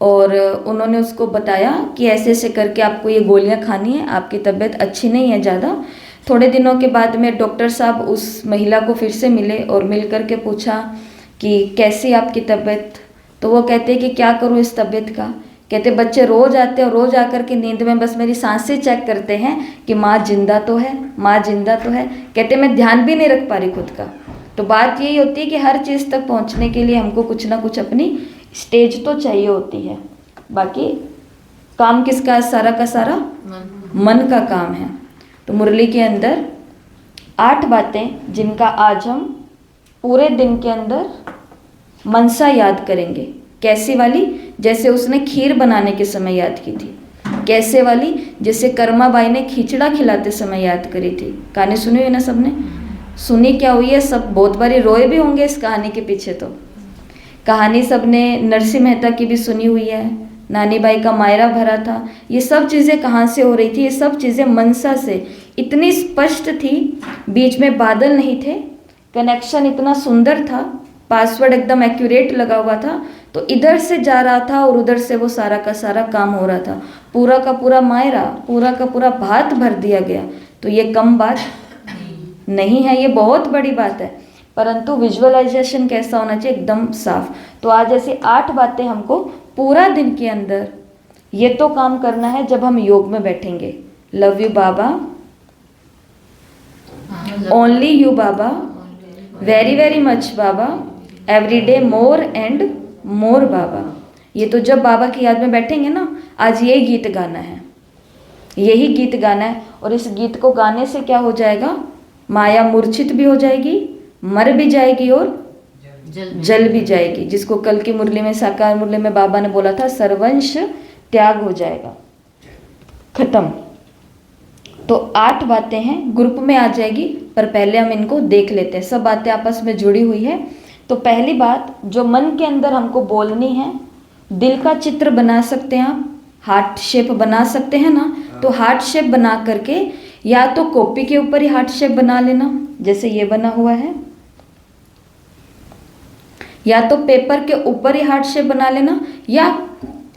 और उन्होंने उसको बताया कि ऐसे ऐसे करके आपको ये गोलियां खानी है, आपकी तबीयत अच्छी नहीं है ज़्यादा। थोड़े दिनों के बाद में डॉक्टर साहब उस महिला को फिर से मिले और मिल कर के पूछा कि कैसी आपकी तबीयत। तो वो कहते कि क्या करूँ इस तबीयत का। कहते बच्चे रोज़ आते हैं और रोज़ आकर के नींद में बस मेरी सांसें चेक करते हैं कि माँ जिंदा तो है, माँ जिंदा तो है। कहते मैं ध्यान भी नहीं रख पा रही खुद का। तो बात यही होती है कि हर चीज़ तक पहुँचने के लिए हमको कुछ ना कुछ अपनी स्टेज तो चाहिए होती है। बाकी काम किसका है? सारा का सारा मन का काम है। तो मुरली के अंदर 8 बातें जिनका आज हम पूरे दिन के अंदर मनसा याद करेंगे। कैसी वाली? जैसे उसने खीर बनाने के समय याद की थी। कैसे वाली? जैसे कर्मा बाई ने खिचड़ा खिलाते समय याद करी थी। कहानी सुनी हुई ना सबने? सुनी क्या हुई है? सब बहुत बारी रोए भी होंगे इस कहानी के पीछे। तो कहानी सबने नरसिंह मेहता की भी सुनी हुई है, नानी बाई का मायरा भरा था। ये सब चीज़ें कहाँ से हो रही थी? ये सब चीज़ें मनसा से इतनी स्पष्ट थी, बीच में बादल नहीं थे, कनेक्शन इतना सुंदर था, पासवर्ड एकदम एक्यूरेट लगा हुआ था। तो इधर से जा रहा था और उधर से वो सारा का सारा काम हो रहा था। पूरा का पूरा मायरा, पूरा का पूरा भात भर दिया गया। तो ये कम बात नहीं है, ये बहुत बड़ी बात है। परंतु विजुअलाइजेशन कैसा होना चाहिए? एकदम साफ। तो आज ऐसी 8 बातें हमको पूरा दिन के अंदर ये तो काम करना है जब हम योग में बैठेंगे। Love you baba, only you baba, very very much baba, every day more and more baba. ये तो जब बाबा की याद में बैठेंगे ना, आज ये गीत गाना है, यही गीत गाना है। और इस गीत को गाने से क्या हो जाएगा? माया मूर्छित भी हो जाएगी, मर भी जाएगी और जल भी जाएगी। जिसको कल की मुरली में, साकार मुरली में बाबा ने बोला था, सर्वंश त्याग हो जाएगा, खत्म। तो 8 बातें हैं, ग्रुप में आ जाएगी, पर पहले हम इनको देख लेते हैं। सब बातें आपस में जुड़ी हुई है। तो पहली बात जो मन के अंदर हमको बोलनी है, दिल का चित्र बना सकते हैं आप, हार्ट शेप बना सकते हैं ना। तो हार्ट शेप बना करके या तो कॉपी के ऊपर ही हार्ट शेप बना लेना, जैसे ये बना हुआ है, या तो पेपर के ऊपर ही हार्ट शेप बना लेना, या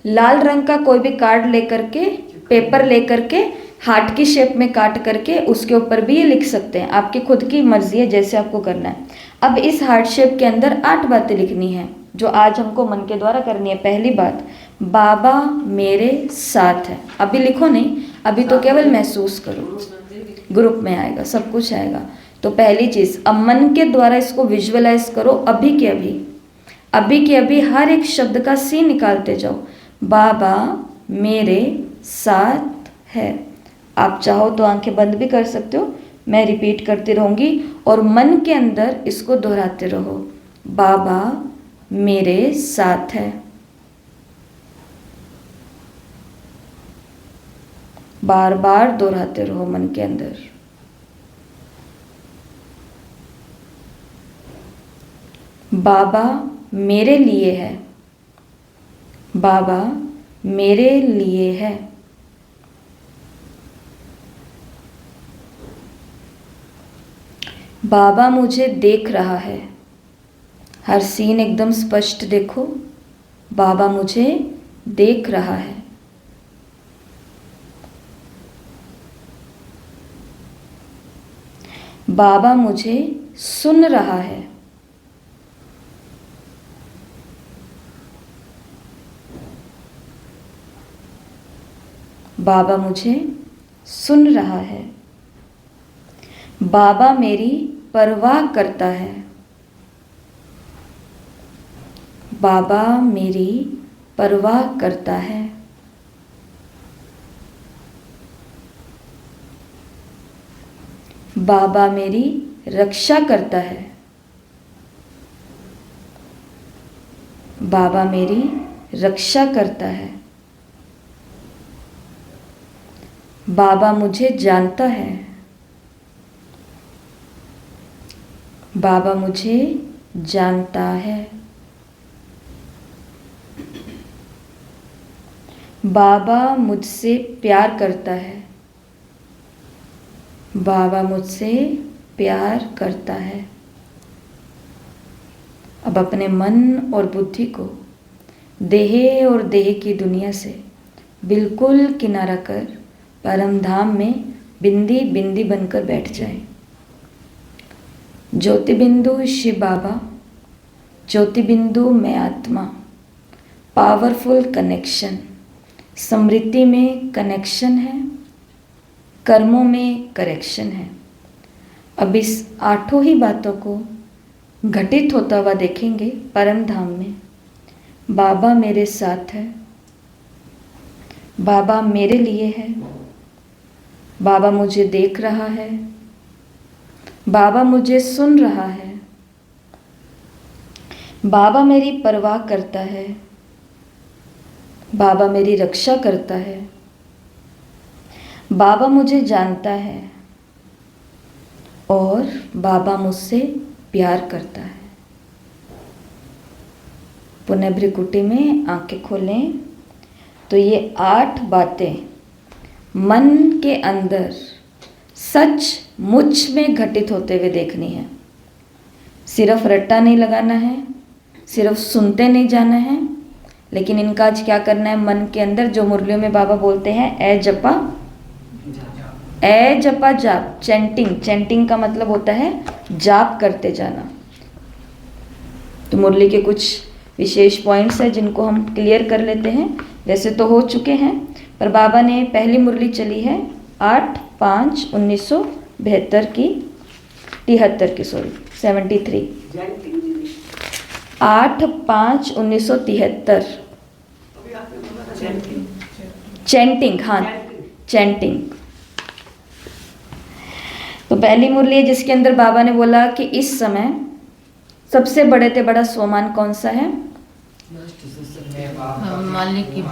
लाल रंग का कोई भी कार्ड लेकर के, पेपर लेकर के हार्ट की शेप में काट करके उसके ऊपर भी ये लिख सकते हैं। आपकी खुद की मर्जी है, जैसे आपको करना है। अब इस हार्ट शेप के अंदर 8 बातें लिखनी है जो आज हमको मन के द्वारा करनी है। पहली बात, बाबा मेरे साथ है। अभी लिखो नहीं, अभी तो केवल महसूस करो, ग्रुप में आएगा, सब कुछ आएगा। तो पहली चीज़, अब मन के द्वारा इसको विजुअलाइज करो। अभी के अभी हर एक शब्द का सी निकालते जाओ। बाबा मेरे साथ है। आप चाहो तो आंखें बंद भी कर सकते हो, मैं रिपीट करती रहूँगी और मन के अंदर इसको दोहराते रहो। बाबा मेरे साथ है। बार बार दोहराते रहो मन के अंदर। बाबा मेरे लिए है, बाबा मेरे लिए है। बाबा मुझे देख रहा है। हर सीन एकदम स्पष्ट देखो। बाबा मुझे देख रहा है। बाबा मुझे सुन रहा है। बाबा मुझे सुन रहा है। बाबा मेरी परवाह करता है। बाबा मेरी परवाह करता है। बाबा मेरी रक्षा करता है। बाबा मेरी रक्षा करता है। बाबा मुझे जानता है। बाबा मुझे जानता है। बाबा मुझसे प्यार करता है। बाबा मुझसे प्यार करता है। अब अपने मन और बुद्धि को देह और देह की दुनिया से बिल्कुल किनारा कर परम धाम में बिंदी बिंदी बनकर बैठ जाए। ज्योति बिंदु शिव बाबा, ज्योति बिंदु में आत्मा, पावरफुल कनेक्शन, स्मृति में कनेक्शन है, कर्मों में करेक्शन है। अब इस 8 ही बातों को घटित होता हुआ देखेंगे परम धाम में। बाबा मेरे साथ है, बाबा मेरे लिए है, बाबा मुझे देख रहा है, बाबा मुझे सुन रहा है, बाबा मेरी परवाह करता है, बाबा मेरी रक्षा करता है, बाबा मुझे जानता है और बाबा मुझसे प्यार करता है। पुनः भ्रिकुटी में आंखें खोलें तो ये 8 बातें मन के अंदर सच मुझ में घटित होते हुए देखनी है। सिर्फ रट्टा नहीं लगाना है, सिर्फ सुनते नहीं जाना है, लेकिन इनका आज क्या करना है, मन के अंदर जो मुरलियों में बाबा बोलते हैं ए जपा जाप, चैंटिंग का मतलब होता है जाप करते जाना। तो मुरली के कुछ विशेष पॉइंट्स हैं जिनको हम क्लियर कर लेते हैं। वैसे तो हो चुके हैं, पर बाबा ने पहली मुरली चली है 8/5/1973 की 73 8/5/1973 चैंटिंग, हाँ चैंटिंग। तो पहली मुरली है जिसके अंदर बाबा ने बोला कि इस समय सबसे बड़े से बड़ा स्वमान कौन सा है,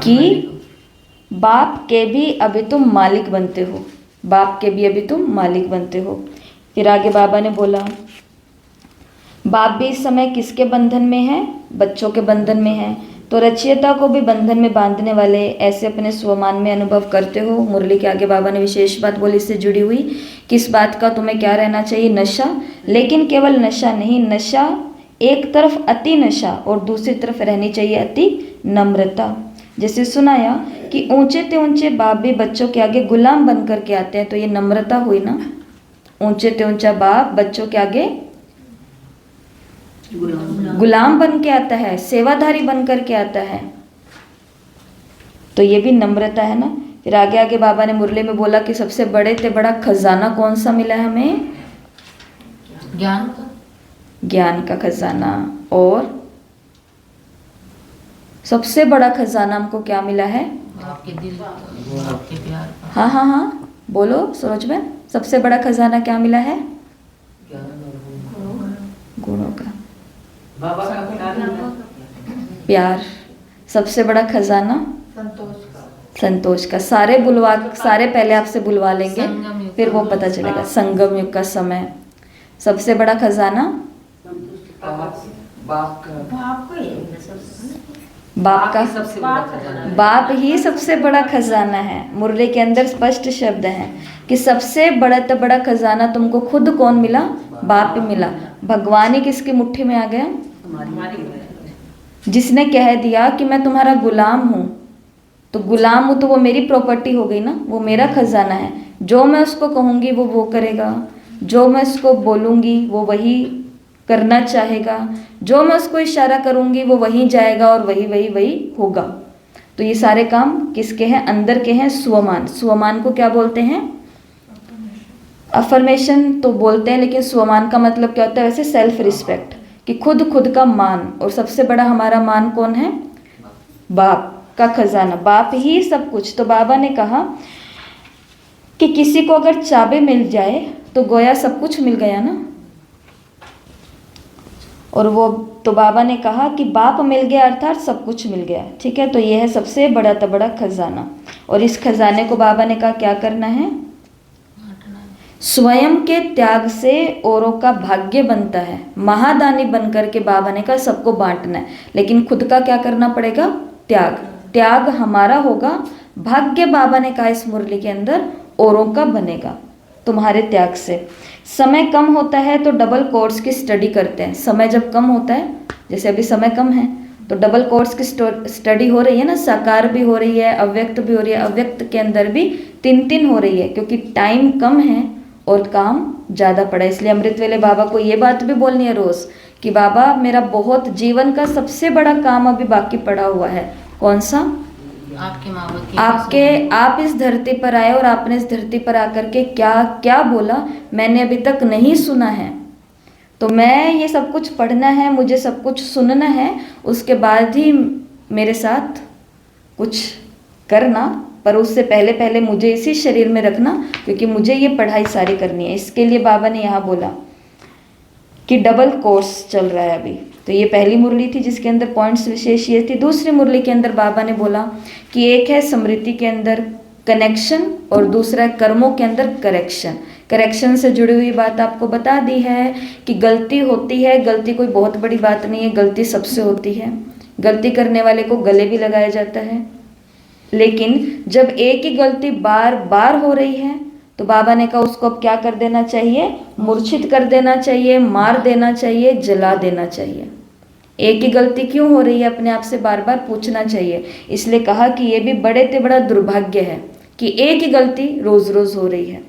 कि बाप के भी अभी तुम मालिक बनते हो, बाप के भी अभी तुम मालिक बनते हो। फिर आगे बाबा ने बोला बाप भी इस समय किसके बंधन में है, बच्चों के बंधन में है, तो रचयिता को भी बंधन में बांधने वाले ऐसे अपने स्वमान में अनुभव करते हो। मुरली के आगे बाबा ने विशेष बात बोली इससे जुड़ी हुई, किस बात का तुम्हें क्या रहना चाहिए, नशा। लेकिन केवल नशा नहीं, नशा एक तरफ अति नशा और दूसरी तरफ रहनी चाहिए अति नम्रता। जैसे सुनाया कि ऊंचे ते ऊंचे बाप भी बच्चों के आगे गुलाम बन करके आते हैं, तो ये नम्रता हुई ना। ऊंचे ते ऊंचा बाप बच्चों के आगे गुलाम बन के आता है, सेवाधारी बन करके आता है, तो ये भी नम्रता है ना। फिर आगे आगे बाबा ने मुरली में बोला कि सबसे बड़े से बड़ा खजाना कौन सा मिला है हमें, ज्ञान का खजाना। और सबसे बड़ा खजाना हमको क्या मिला है, आपके दिल, आपके प्यार का। हाँ हाँ हाँ बोलो सरोज बहन, सबसे बड़ा खजाना क्या मिला है, गुणों का, प्यार। सबसे बड़ा खजाना संतोष का। सारे पहले आपसे बुलवा लेंगे, फिर वो पता चलेगा। संगम युग का समय सबसे बड़ा खजाना बाप का, बाप ही सबसे बड़ा खजाना है। मुरली के अंदर स्पष्ट शब्द हैं कि सबसे बड़ा खजाना तुमको खुद कौन मिला, बाप ही मिला। भगवान ही किसकी मुट्ठी में आ गया, जिसने कह दिया कि मैं तुम्हारा गुलाम हूँ। तो गुलाम हूँ तो वो मेरी प्रॉपर्टी हो गई ना, वो मेरा खजाना है। जो मैं उसको कहूँगी वो करेगा, जो मैं उसको बोलूँगी वो वही करना चाहेगा, जो मैं उसको इशारा करूँगी वो वहीं जाएगा और वही होगा। तो ये सारे काम किसके हैं, अंदर के हैं, स्वमान। स्वमान को क्या बोलते हैं, अफर्मेशन तो बोलते हैं, लेकिन स्वमान का मतलब क्या होता है वैसे, सेल्फ रिस्पेक्ट, कि खुद का मान। और सबसे बड़ा हमारा मान कौन है, बाप का खजाना, बाप ही सब कुछ। तो बाबा ने कहा कि किसी को अगर चाबी मिल जाए तो गोया सब कुछ मिल गया ना। और वो तो बाबा ने कहा कि बाप मिल गया अर्थात सब कुछ मिल गया, ठीक है। तो ये है सबसे बड़ा तबड़ा खजाना, और इस खजाने को बाबा ने कहा क्या करना है, स्वयं के त्याग से औरों का भाग्य बनता है। महादानी बनकर के बाबा ने कहा सबको बांटना है, लेकिन खुद का क्या करना पड़ेगा, त्याग। त्याग हमारा होगा, भाग्य बाबा ने कहा इस मुरली के अंदर औरों का बनेगा तुम्हारे त्याग से। समय कम होता है तो डबल कोर्स की स्टडी करते हैं। समय जब कम होता है, जैसे अभी समय कम है, तो डबल कोर्स की स्टडी हो रही है ना, साकार भी हो रही है, अव्यक्त भी हो रही है, अव्यक्त के अंदर भी 3-3 हो रही है, क्योंकि टाइम कम है और काम ज़्यादा पड़ा है। इसलिए अमृत वेले बाबा को ये बात भी बोलनी है रोज़ कि बाबा मेरा बहुत जीवन का सबसे बड़ा काम अभी बाकी पड़ा हुआ है। कौन सा, आपके माँ बाप आपके, आप इस धरती पर आए और आपने इस धरती पर आकर के क्या क्या बोला मैंने अभी तक नहीं सुना है। तो मैं ये सब कुछ पढ़ना है, मुझे सब कुछ सुनना है, उसके बाद ही मेरे साथ कुछ करना, पर उससे पहले पहले मुझे इसी शरीर में रखना, क्योंकि मुझे ये पढ़ाई सारी करनी है। इसके लिए बाबा ने यहाँ बोला कि डबल कोर्स चल रहा है अभी। तो ये पहली मुरली थी जिसके अंदर पॉइंट्स विशेष ये थी। दूसरी मुरली के अंदर बाबा ने बोला कि एक है स्मृति के अंदर कनेक्शन और दूसरा है कर्मों के अंदर करेक्शन। करेक्शन से जुड़ी हुई बात आपको बता दी है कि गलती होती है, गलती कोई बहुत बड़ी बात नहीं है, गलती सबसे होती है। गलती करने वाले को गले भी लगाया जाता है, लेकिन जब एक ही गलती बार बार हो रही है तो बाबा ने कहा उसको अब क्या कर देना चाहिए, मूर्छित कर देना चाहिए, मार देना चाहिए, जला देना चाहिए। एक ही गलती क्यों हो रही है, अपने आप से बार बार पूछना चाहिए। इसलिए कहा कि ये भी बड़े से बड़ा दुर्भाग्य है कि एक ही गलती रोज रोज हो रही है।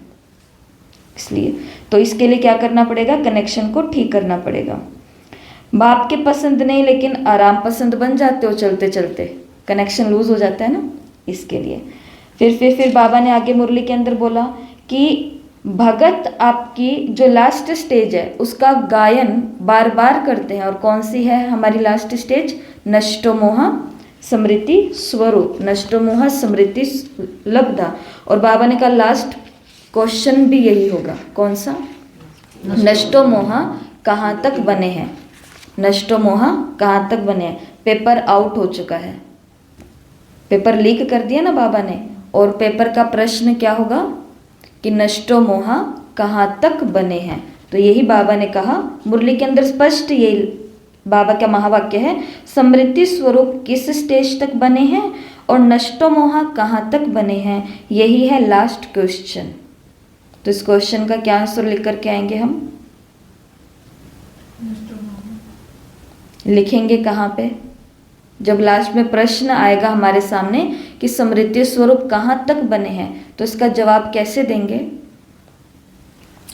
इसलिए तो इसके लिए क्या करना पड़ेगा, कनेक्शन को ठीक करना पड़ेगा। बाप के पसंद नहीं, लेकिन आराम पसंद बन जाते हो चलते चलते, कनेक्शन लूज हो जाता है ना, इसके लिए। फिर बाबा ने आगे मुरली के अंदर बोला कि भगत आपकी जो लास्ट स्टेज है उसका गायन बार बार करते हैं। और कौन सी है हमारी लास्ट स्टेज, नष्टो मोह स्मृति स्वरूप, नष्टो मोह स्मृति लब्धा। और बाबा ने कहा लास्ट क्वेश्चन भी यही होगा, कौन सा, नष्टो मोह कहाँ तक बने हैं, नष्टो मोह कहाँ तक बने हैं। पेपर आउट हो चुका है, पेपर लीक कर दिया ना बाबा ने, और पेपर का प्रश्न क्या होगा कि नष्टो मोह कहाँ तक बने हैं। तो यही बाबा ने कहा मुरली के अंदर स्पष्ट, यही बाबा का महावाक्य है, समृद्धि स्वरूप किस स्टेज तक बने हैं और नष्टो मोह कहाँ तक बने हैं, यही है लास्ट क्वेश्चन। तो इस क्वेश्चन का क्या आंसर लिख करके आएंगे हम, लिखेंगे कहाँ पे, जब लास्ट में प्रश्न आएगा हमारे सामने कि समृद्धि स्वरूप कहाँ तक बने हैं, तो इसका जवाब कैसे देंगे,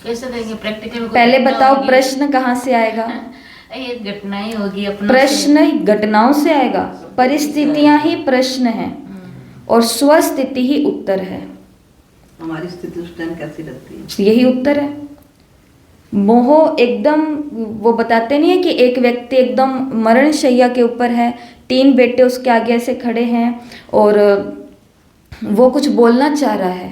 कैसे देंगे, प्रैक्टिकल पहले बताओ प्रश्न कहाँ से आएगा, ये घटना ही होगी अपना, प्रश्न घटनाओं से आएगा, परिस्थितियां ही प्रश्न हैं और स्वस्थिति ही उत्तर है। हमारी स्थिति उस टाइम कैसी लगती है, यही उत्तर है। मोह एकदम, वो बताते नहीं है कि एक व्यक्ति एकदम मरण शैया के ऊपर है, 3 बेटे उसके आगे ऐसे खड़े हैं और वो कुछ बोलना चाह रहा है,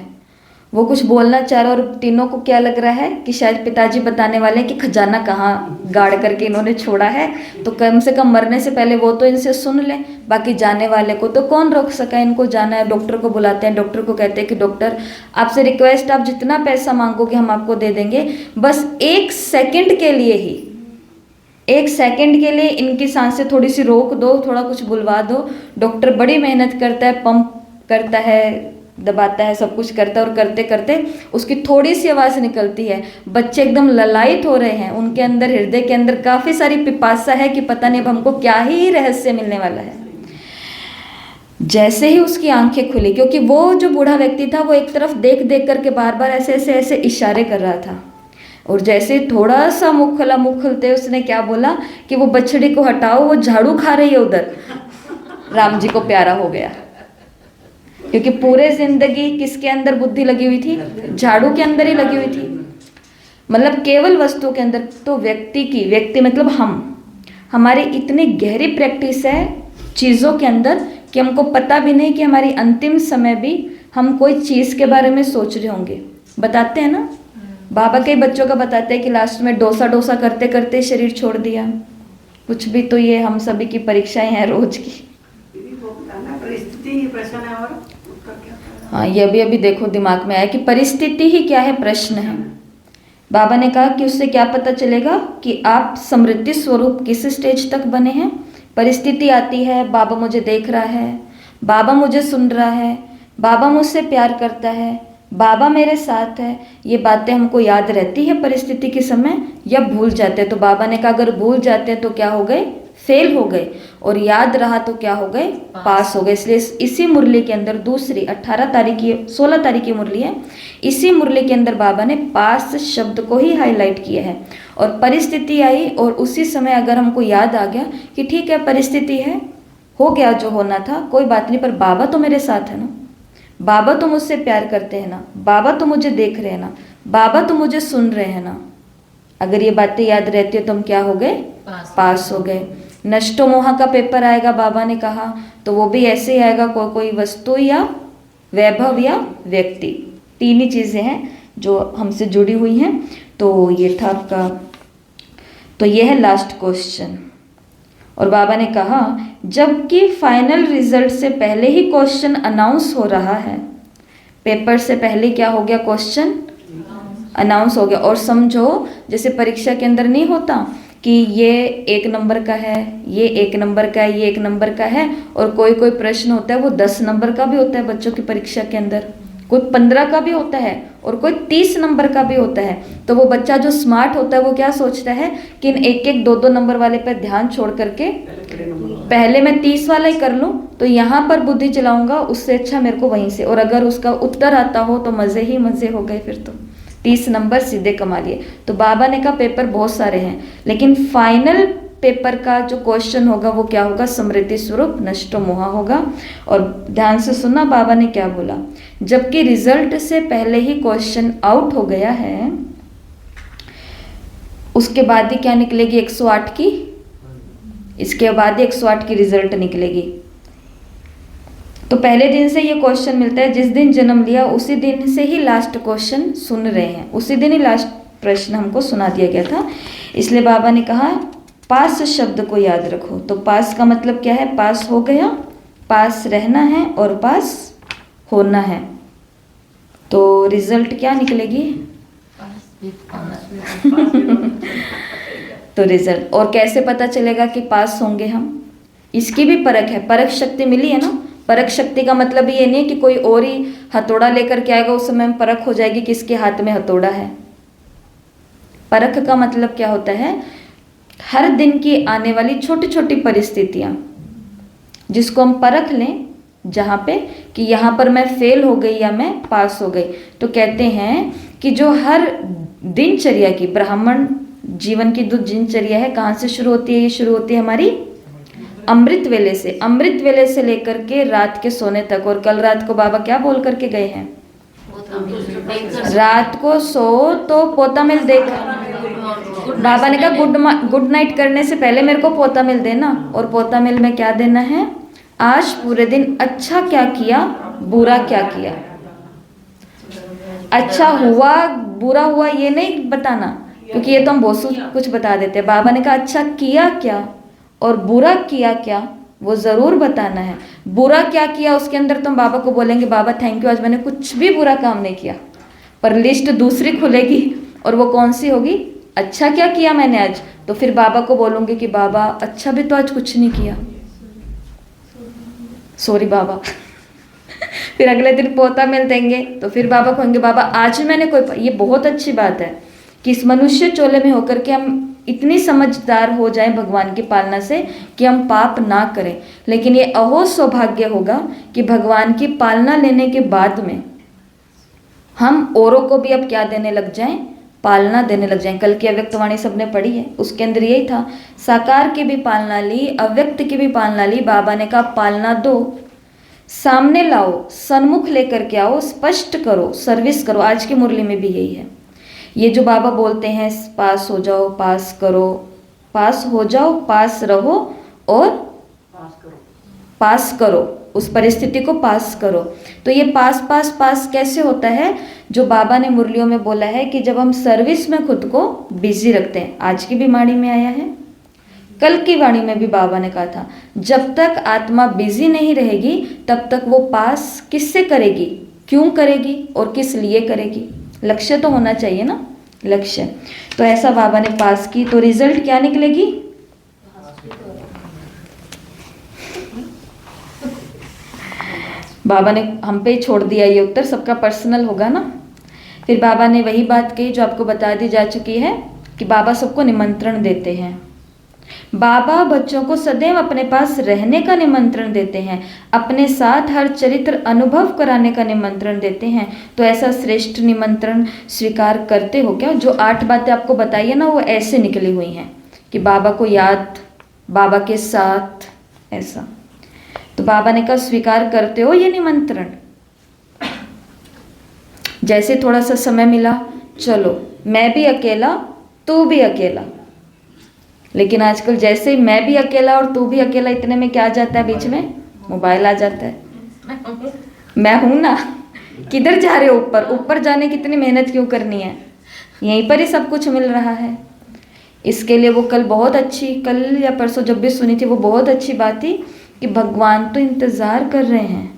वो कुछ बोलना चाह रहा है और तीनों को क्या लग रहा है कि शायद पिताजी बताने वाले हैं कि खजाना कहाँ गाड़ करके इन्होंने छोड़ा है, तो कम से कम मरने से पहले वो तो इनसे सुन लें, बाकी जाने वाले को तो कौन रोक सका, इनको जाना है। डॉक्टर को बुलाते हैं, डॉक्टर को कहते हैं कि डॉक्टर आपसे रिक्वेस्ट, आप जितना पैसा मांगोगे हम आपको दे देंगे, बस 1 सेकंड के लिए ही, 1 सेकंड के लिए इनकी सांसें थोड़ी सी रोक दो, थोड़ा कुछ बुलवा दो। डॉक्टर बड़ी मेहनत करता है, पंप करता है, दबाता है, सब कुछ करता है, और करते करते उसकी थोड़ी सी आवाज़ निकलती है। बच्चे एकदम ललायित हो रहे हैं, उनके अंदर, हृदय के अंदर काफ़ी सारी पिपासा है कि पता नहीं अब हमको क्या ही रहस्य मिलने वाला है। जैसे ही उसकी आंखें खुली, क्योंकि वो जो बूढ़ा व्यक्ति था वो एक तरफ देख देख करके बार बार ऐसे ऐसे ऐसे इशारे कर रहा था, और जैसे थोड़ा सा मुख खुला, मुख खुलते उसने क्या बोला कि वो बछड़ी को हटाओ, वो झाड़ू खा रही है उधर। राम जी को प्यारा हो गया, क्योंकि पूरे जिंदगी किसके अंदर बुद्धि लगी हुई थी, झाड़ू के अंदर ही लगी हुई थी, मतलब केवल वस्तु के अंदर। तो व्यक्ति की, व्यक्ति मतलब हमारी इतनी गहरी प्रैक्टिस है चीज़ों के अंदर कि हमको पता भी नहीं कि हमारी अंतिम समय भी हम कोई चीज़ के बारे में सोच रहे होंगे। बताते हैं ना, बाबा के बच्चों का बताते हैं कि लास्ट में डोसा करते करते शरीर छोड़ दिया, कुछ भी तो ये हम सभी की परीक्षाएं हैं रोज की। दीदी वो बताना परिस्थिति ही प्रश्न है और उत्तर क्या था? हाँ, ये अभी देखो दिमाग में आया कि परिस्थिति ही क्या है, प्रश्न है। बाबा ने कहा कि उससे क्या पता चलेगा कि आप समृद्धि स्वरूप किस स्टेज तक बने हैं। परिस्थिति आती है, बाबा मुझे देख रहा है, बाबा मुझे सुन रहा है, बाबा मुझसे प्यार करता है, बाबा मेरे साथ है, ये बातें हमको याद रहती है परिस्थिति के समय या भूल जाते हैं। तो बाबा ने कहा अगर भूल जाते हैं तो क्या हो गए, फेल हो गए, और याद रहा तो क्या हो गए, पास हो गए। इसलिए इसी मुरली के अंदर दूसरी 18 तारीख की 16 तारीख की मुरली है, इसी मुरली के अंदर बाबा ने पास शब्द को ही हाईलाइट किया है। और परिस्थिति आई और उसी समय अगर हमको याद आ गया कि ठीक है परिस्थिति है, हो गया जो होना था, कोई बात नहीं, पर बाबा तो मेरे साथ है ना, बाबा तो मुझसे प्यार करते हैं ना, बाबा तो मुझे देख रहे हैं ना, बाबा तो मुझे सुन रहे हैं ना। अगर ये बातें याद रहती है तो हम क्या हो गए, पास हो गए। नष्टो मोहा का पेपर आएगा बाबा ने कहा, तो वो भी ऐसे ही आएगा, कोई वस्तु या वैभव या व्यक्ति, तीन ही चीज़ें हैं जो हमसे जुड़ी हुई हैं। तो ये था आपका, तो ये है लास्ट क्वेश्चन। और बाबा ने कहा जबकि फाइनल रिजल्ट से पहले ही क्वेश्चन अनाउंस हो रहा है, पेपर से पहले क्या हो गया, क्वेश्चन अनाउंस हो गया। और समझो जैसे परीक्षा के अंदर नहीं होता कि ये 1 नंबर का है, ये 1 नंबर का है, ये 1 नंबर का है, और कोई कोई प्रश्न होता है वो 10 नंबर का भी होता है बच्चों की परीक्षा के अंदर, कोई 15 का भी होता है और कोई 30 नंबर का भी होता है। तो वो बच्चा जो स्मार्ट होता है वो क्या सोचता है कि इन 1-1, 2-2 नंबर वाले पर ध्यान छोड़ करके पहले मैं 30 वाला ही कर लूँ, तो यहाँ पर बुद्धि चलाऊंगा, उससे अच्छा मेरे को वहीं से, और अगर उसका उत्तर आता हो तो मज़े ही मज़े हो गए, फिर तो 30 नंबर सीधे कमा लिए। तो बाबा ने कहा पेपर बहुत सारे हैं, लेकिन फाइनल पेपर का जो क्वेश्चन होगा वो क्या होगा, समृद्धि स्वरूप नष्टो मोहा होगा। और ध्यान से सुनना बाबा ने क्या बोला, जबकि रिजल्ट से पहले ही क्वेश्चन आउट हो गया है, उसके बाद ही क्या निकलेगी, 108 की, इसके बाद ही 108 की रिजल्ट निकलेगी। तो पहले दिन से ये क्वेश्चन मिलता है, जिस दिन जन्म लिया उसी दिन से ही लास्ट क्वेश्चन सुन रहे हैं, उसी दिन ही लास्ट प्रश्न हमको सुना दिया गया था। इसलिए बाबा ने कहा पास शब्द को याद रखो। तो पास का मतलब क्या है, पास हो गया, पास रहना है और पास होना है। तो रिजल्ट क्या निकलेगी, तो रिजल्ट, और कैसे पता चलेगा कि पास होंगे हम, इसकी भी परख है, परख शक्ति मिली है ना। परख शक्ति का मतलब ये नहीं कि कोई और ही हथौड़ा लेकर के आएगा उस समय में परख हो जाएगी किसके हाथ में हथौड़ा है। परख का मतलब क्या होता है, हर दिन की आने वाली छोटी छोटी परिस्थितियां जिसको हम परख लें, जहाँ पे कि यहाँ पर मैं फेल हो गई या मैं पास हो गई। तो कहते हैं कि जो हर दिनचर्या की, ब्राह्मण जीवन की जो दिनचर्या है कहाँ से शुरू होती है, ये शुरू होती है हमारी अमृत वेले से। अमृत वेले से लेकर के रात के सोने तक। और कल रात को बाबा क्या बोल करके गए हैं, रात को सो तो पोता मिल देख, बाबा ने कहा गुड नाइट करने से पहले मेरे को पोता मिल देना। और पोता मिल में क्या देना है, आज पूरे दिन अच्छा क्या किया, बुरा क्या किया, अच्छा हुआ बुरा हुआ ये नहीं बताना, क्योंकि ये तो हम बहुत कुछ बता देते हैं। बाबा ने कहा अच्छा किया क्या और बुरा किया क्या वो ज़रूर बताना है। बुरा क्या किया उसके अंदर तुम बाबा को बोलेंगे बाबा थैंक यू, आज मैंने कुछ भी बुरा काम नहीं किया, पर लिस्ट दूसरी खुलेगी और वो कौन सी होगी, अच्छा क्या किया मैंने आज। तो फिर बाबा को बोलूँगी कि बाबा अच्छा भी तो आज कुछ नहीं किया, सॉरी बाबा। फिर अगले दिन पोता मिल देंगे तो फिर बाबा कहेंगे बाबा आज मैंने कोई, ये बहुत अच्छी बात है कि इस मनुष्य चोले में होकर के हम इतनी समझदार हो जाएं भगवान की पालना से कि हम पाप ना करें। लेकिन ये अहो सौभाग्य होगा कि भगवान की पालना लेने के बाद में हम औरों को भी अब क्या देने लग जाएं, पालना देने लग जाएं। कल की अव्यक्त वाणी सबने पढ़ी है, उसके अंदर यही था, साकार की भी पालना ली, अव्यक्त की भी पालना ली। बाबा ने कहा पालना दो, सामने लाओ, सन्मुख लेकर के आओ, स्पष्ट करो, सर्विस करो। आज की मुरली में भी यही है। ये जो बाबा बोलते हैं पास हो जाओ, पास करो, पास हो जाओ, पास रहो और पास करो, उस परिस्थिति को पास करो। तो ये पास पास पास कैसे होता है, जो बाबा ने मुरलियों में बोला है कि जब हम सर्विस में खुद को बिजी रखते हैं। आज की बीमारी में आया है, कल की वाणी में भी बाबा ने कहा था, जब तक आत्मा बिजी नहीं रहेगी तब तक वो पास किससे करेगी, क्यों करेगी और किस लिए करेगी। लक्ष्य तो होना चाहिए ना, लक्ष्य। तो ऐसा बाबा ने पास की, तो रिजल्ट क्या निकलेगी? बाबा ने हम पे ही छोड़ दिया ये उत्तर, सबका पर्सनल होगा ना। फिर बाबा ने वही बात कही जो आपको बता दी जा चुकी है कि बाबा सबको निमंत्रण देते हैं। बाबा बच्चों को सदैव अपने पास रहने का निमंत्रण देते हैं, अपने साथ हर चरित्र अनुभव कराने का निमंत्रण देते हैं। तो ऐसा श्रेष्ठ निमंत्रण स्वीकार करते हो क्या? जो 8 बातें आपको बताई है ना, वो ऐसे निकली हुई हैं कि बाबा को याद, बाबा के साथ, ऐसा। तो बाबा ने कहा स्वीकार करते हो ये निमंत्रण? जैसे थोड़ा सा समय मिला, चलो मैं भी अकेला, तू भी अकेला। लेकिन आजकल जैसे ही मैं भी अकेला और तू भी अकेला, इतने में क्या आ जाता है बीच में? मोबाइल आ जाता है। मैं हूं ना, किधर जा रहे हो? ऊपर। ऊपर जाने की इतनी मेहनत क्यों करनी है? यहीं पर ही सब कुछ मिल रहा है। इसके लिए वो कल बहुत अच्छी, कल या परसों जब भी सुनी थी, वो बहुत अच्छी बात थी कि भगवान तो इंतज़ार कर रहे हैं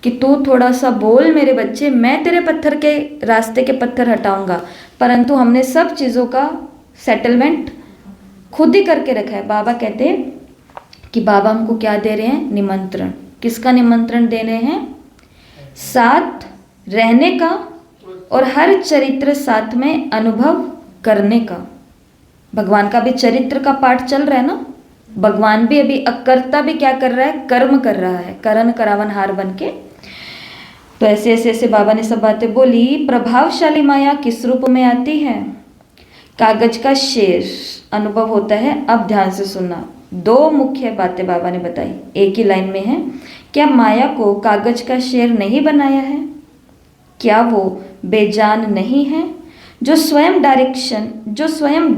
कि तू थोड़ा सा बोल मेरे बच्चे, मैं तेरे पत्थर के रास्ते के पत्थर हटाऊंगा। परंतु हमने सब चीज़ों का सेटलमेंट खुद ही करके रखा है। बाबा कहते हैं कि बाबा हमको क्या दे रहे हैं? निमंत्रण। किसका निमंत्रण दे रहे हैं? साथ रहने का और हर चरित्र साथ में अनुभव करने का। भगवान का भी चरित्र का पाठ चल रहा है ना। भगवान भी अभी अकर्ता भी क्या कर रहा है? कर्म कर रहा है, करण करावन हार बन के। तो ऐसे ऐसे ऐसे बाबा ने सब बातें बोली। प्रभावशाली माया किस रूप में आती है? कागज का शेर अनुभव होता है। अब ध्यान से सुनना, 2 मुख्य बातें बाबा ने बताई, एक ही लाइन में है। क्या माया को कागज का शेर नहीं बनाया है? क्या वो बेजान नहीं है? जो स्वयं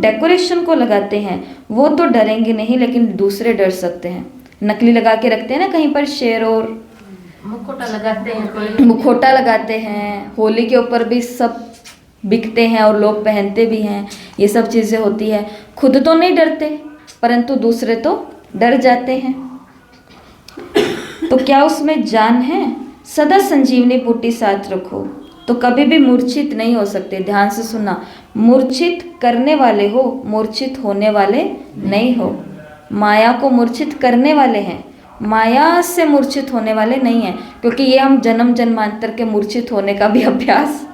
डेकोरेशन को लगाते हैं वो तो डरेंगे नहीं, लेकिन दूसरे डर सकते हैं। नकली लगा के रखते हैं ना कहीं पर शेर, और मुखौटा लगाते हैं, कोई मुखौटा लगाते हैं। होली के ऊपर भी सब बिकते हैं और लोग पहनते भी हैं। ये सब चीज़ें होती है। खुद तो नहीं डरते, परंतु दूसरे तो डर जाते हैं। तो क्या उसमें जान है? सदा संजीवनी बूटी साथ रखो तो कभी भी मूर्छित नहीं हो सकते। ध्यान से सुनना, मूर्छित करने वाले हो, मूर्छित होने वाले नहीं हो। माया को मूर्छित करने वाले हैं, माया से मूर्छित होने वाले नहीं हैं। क्योंकि ये हम जन्म जन्मांतर के मूर्छित होने का भी अभ्यास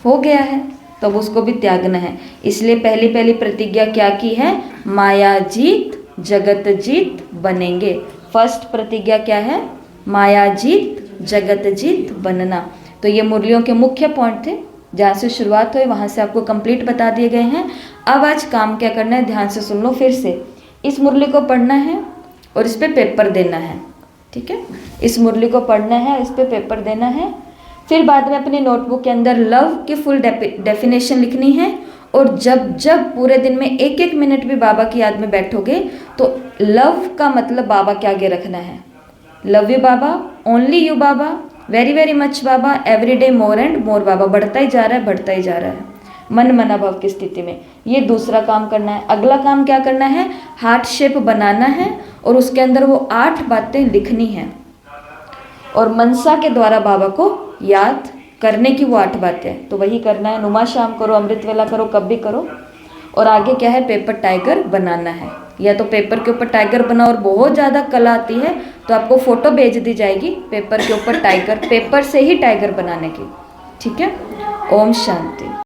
हो गया है, तो अब उसको भी त्यागना है। इसलिए पहली प्रतिज्ञा क्या की है? माया जीत जगत जीत बनेंगे। फर्स्ट प्रतिज्ञा क्या है? माया जीत जगत जीत बनना। तो ये मुरलियों के मुख्य पॉइंट थे। जहाँ से शुरुआत हुई वहाँ से आपको कंप्लीट बता दिए गए हैं। अब आज काम क्या करना है, ध्यान से सुन लो फिर से। इस मुरली को पढ़ना है और इस पर पेपर देना है, ठीक है? इस मुरली को पढ़ना है, इस पर पेपर देना है। फिर बाद में अपनी नोटबुक के अंदर लव की फुल डेफिनेशन लिखनी है। और जब जब पूरे दिन में 1-1 मिनट भी बाबा की याद में बैठोगे तो लव का मतलब बाबा के आगे रखना है। Love you baba, only you baba, very very much baba, every day more and more baba. बढ़ता ही जा रहा है, बढ़ता ही जा रहा है मन मना भाव की स्थिति में। ये दूसरा काम करना है। अगला काम क्या करना है? हार्ट शेप बनाना है और उसके अंदर वो 8 बातें लिखनी है और मनसा के द्वारा बाबा को याद करने की वो 8 बातें। तो वही करना है। नुमा शाम करो, अमृत वेला करो, कब भी करो। और आगे क्या है? पेपर टाइगर बनाना है। या तो पेपर के ऊपर टाइगर बनाओ और बहुत ज़्यादा कला आती है तो आपको फ़ोटो भेज दी जाएगी पेपर के ऊपर टाइगर, पेपर से ही टाइगर बनाने की, ठीक है? ओम शांति।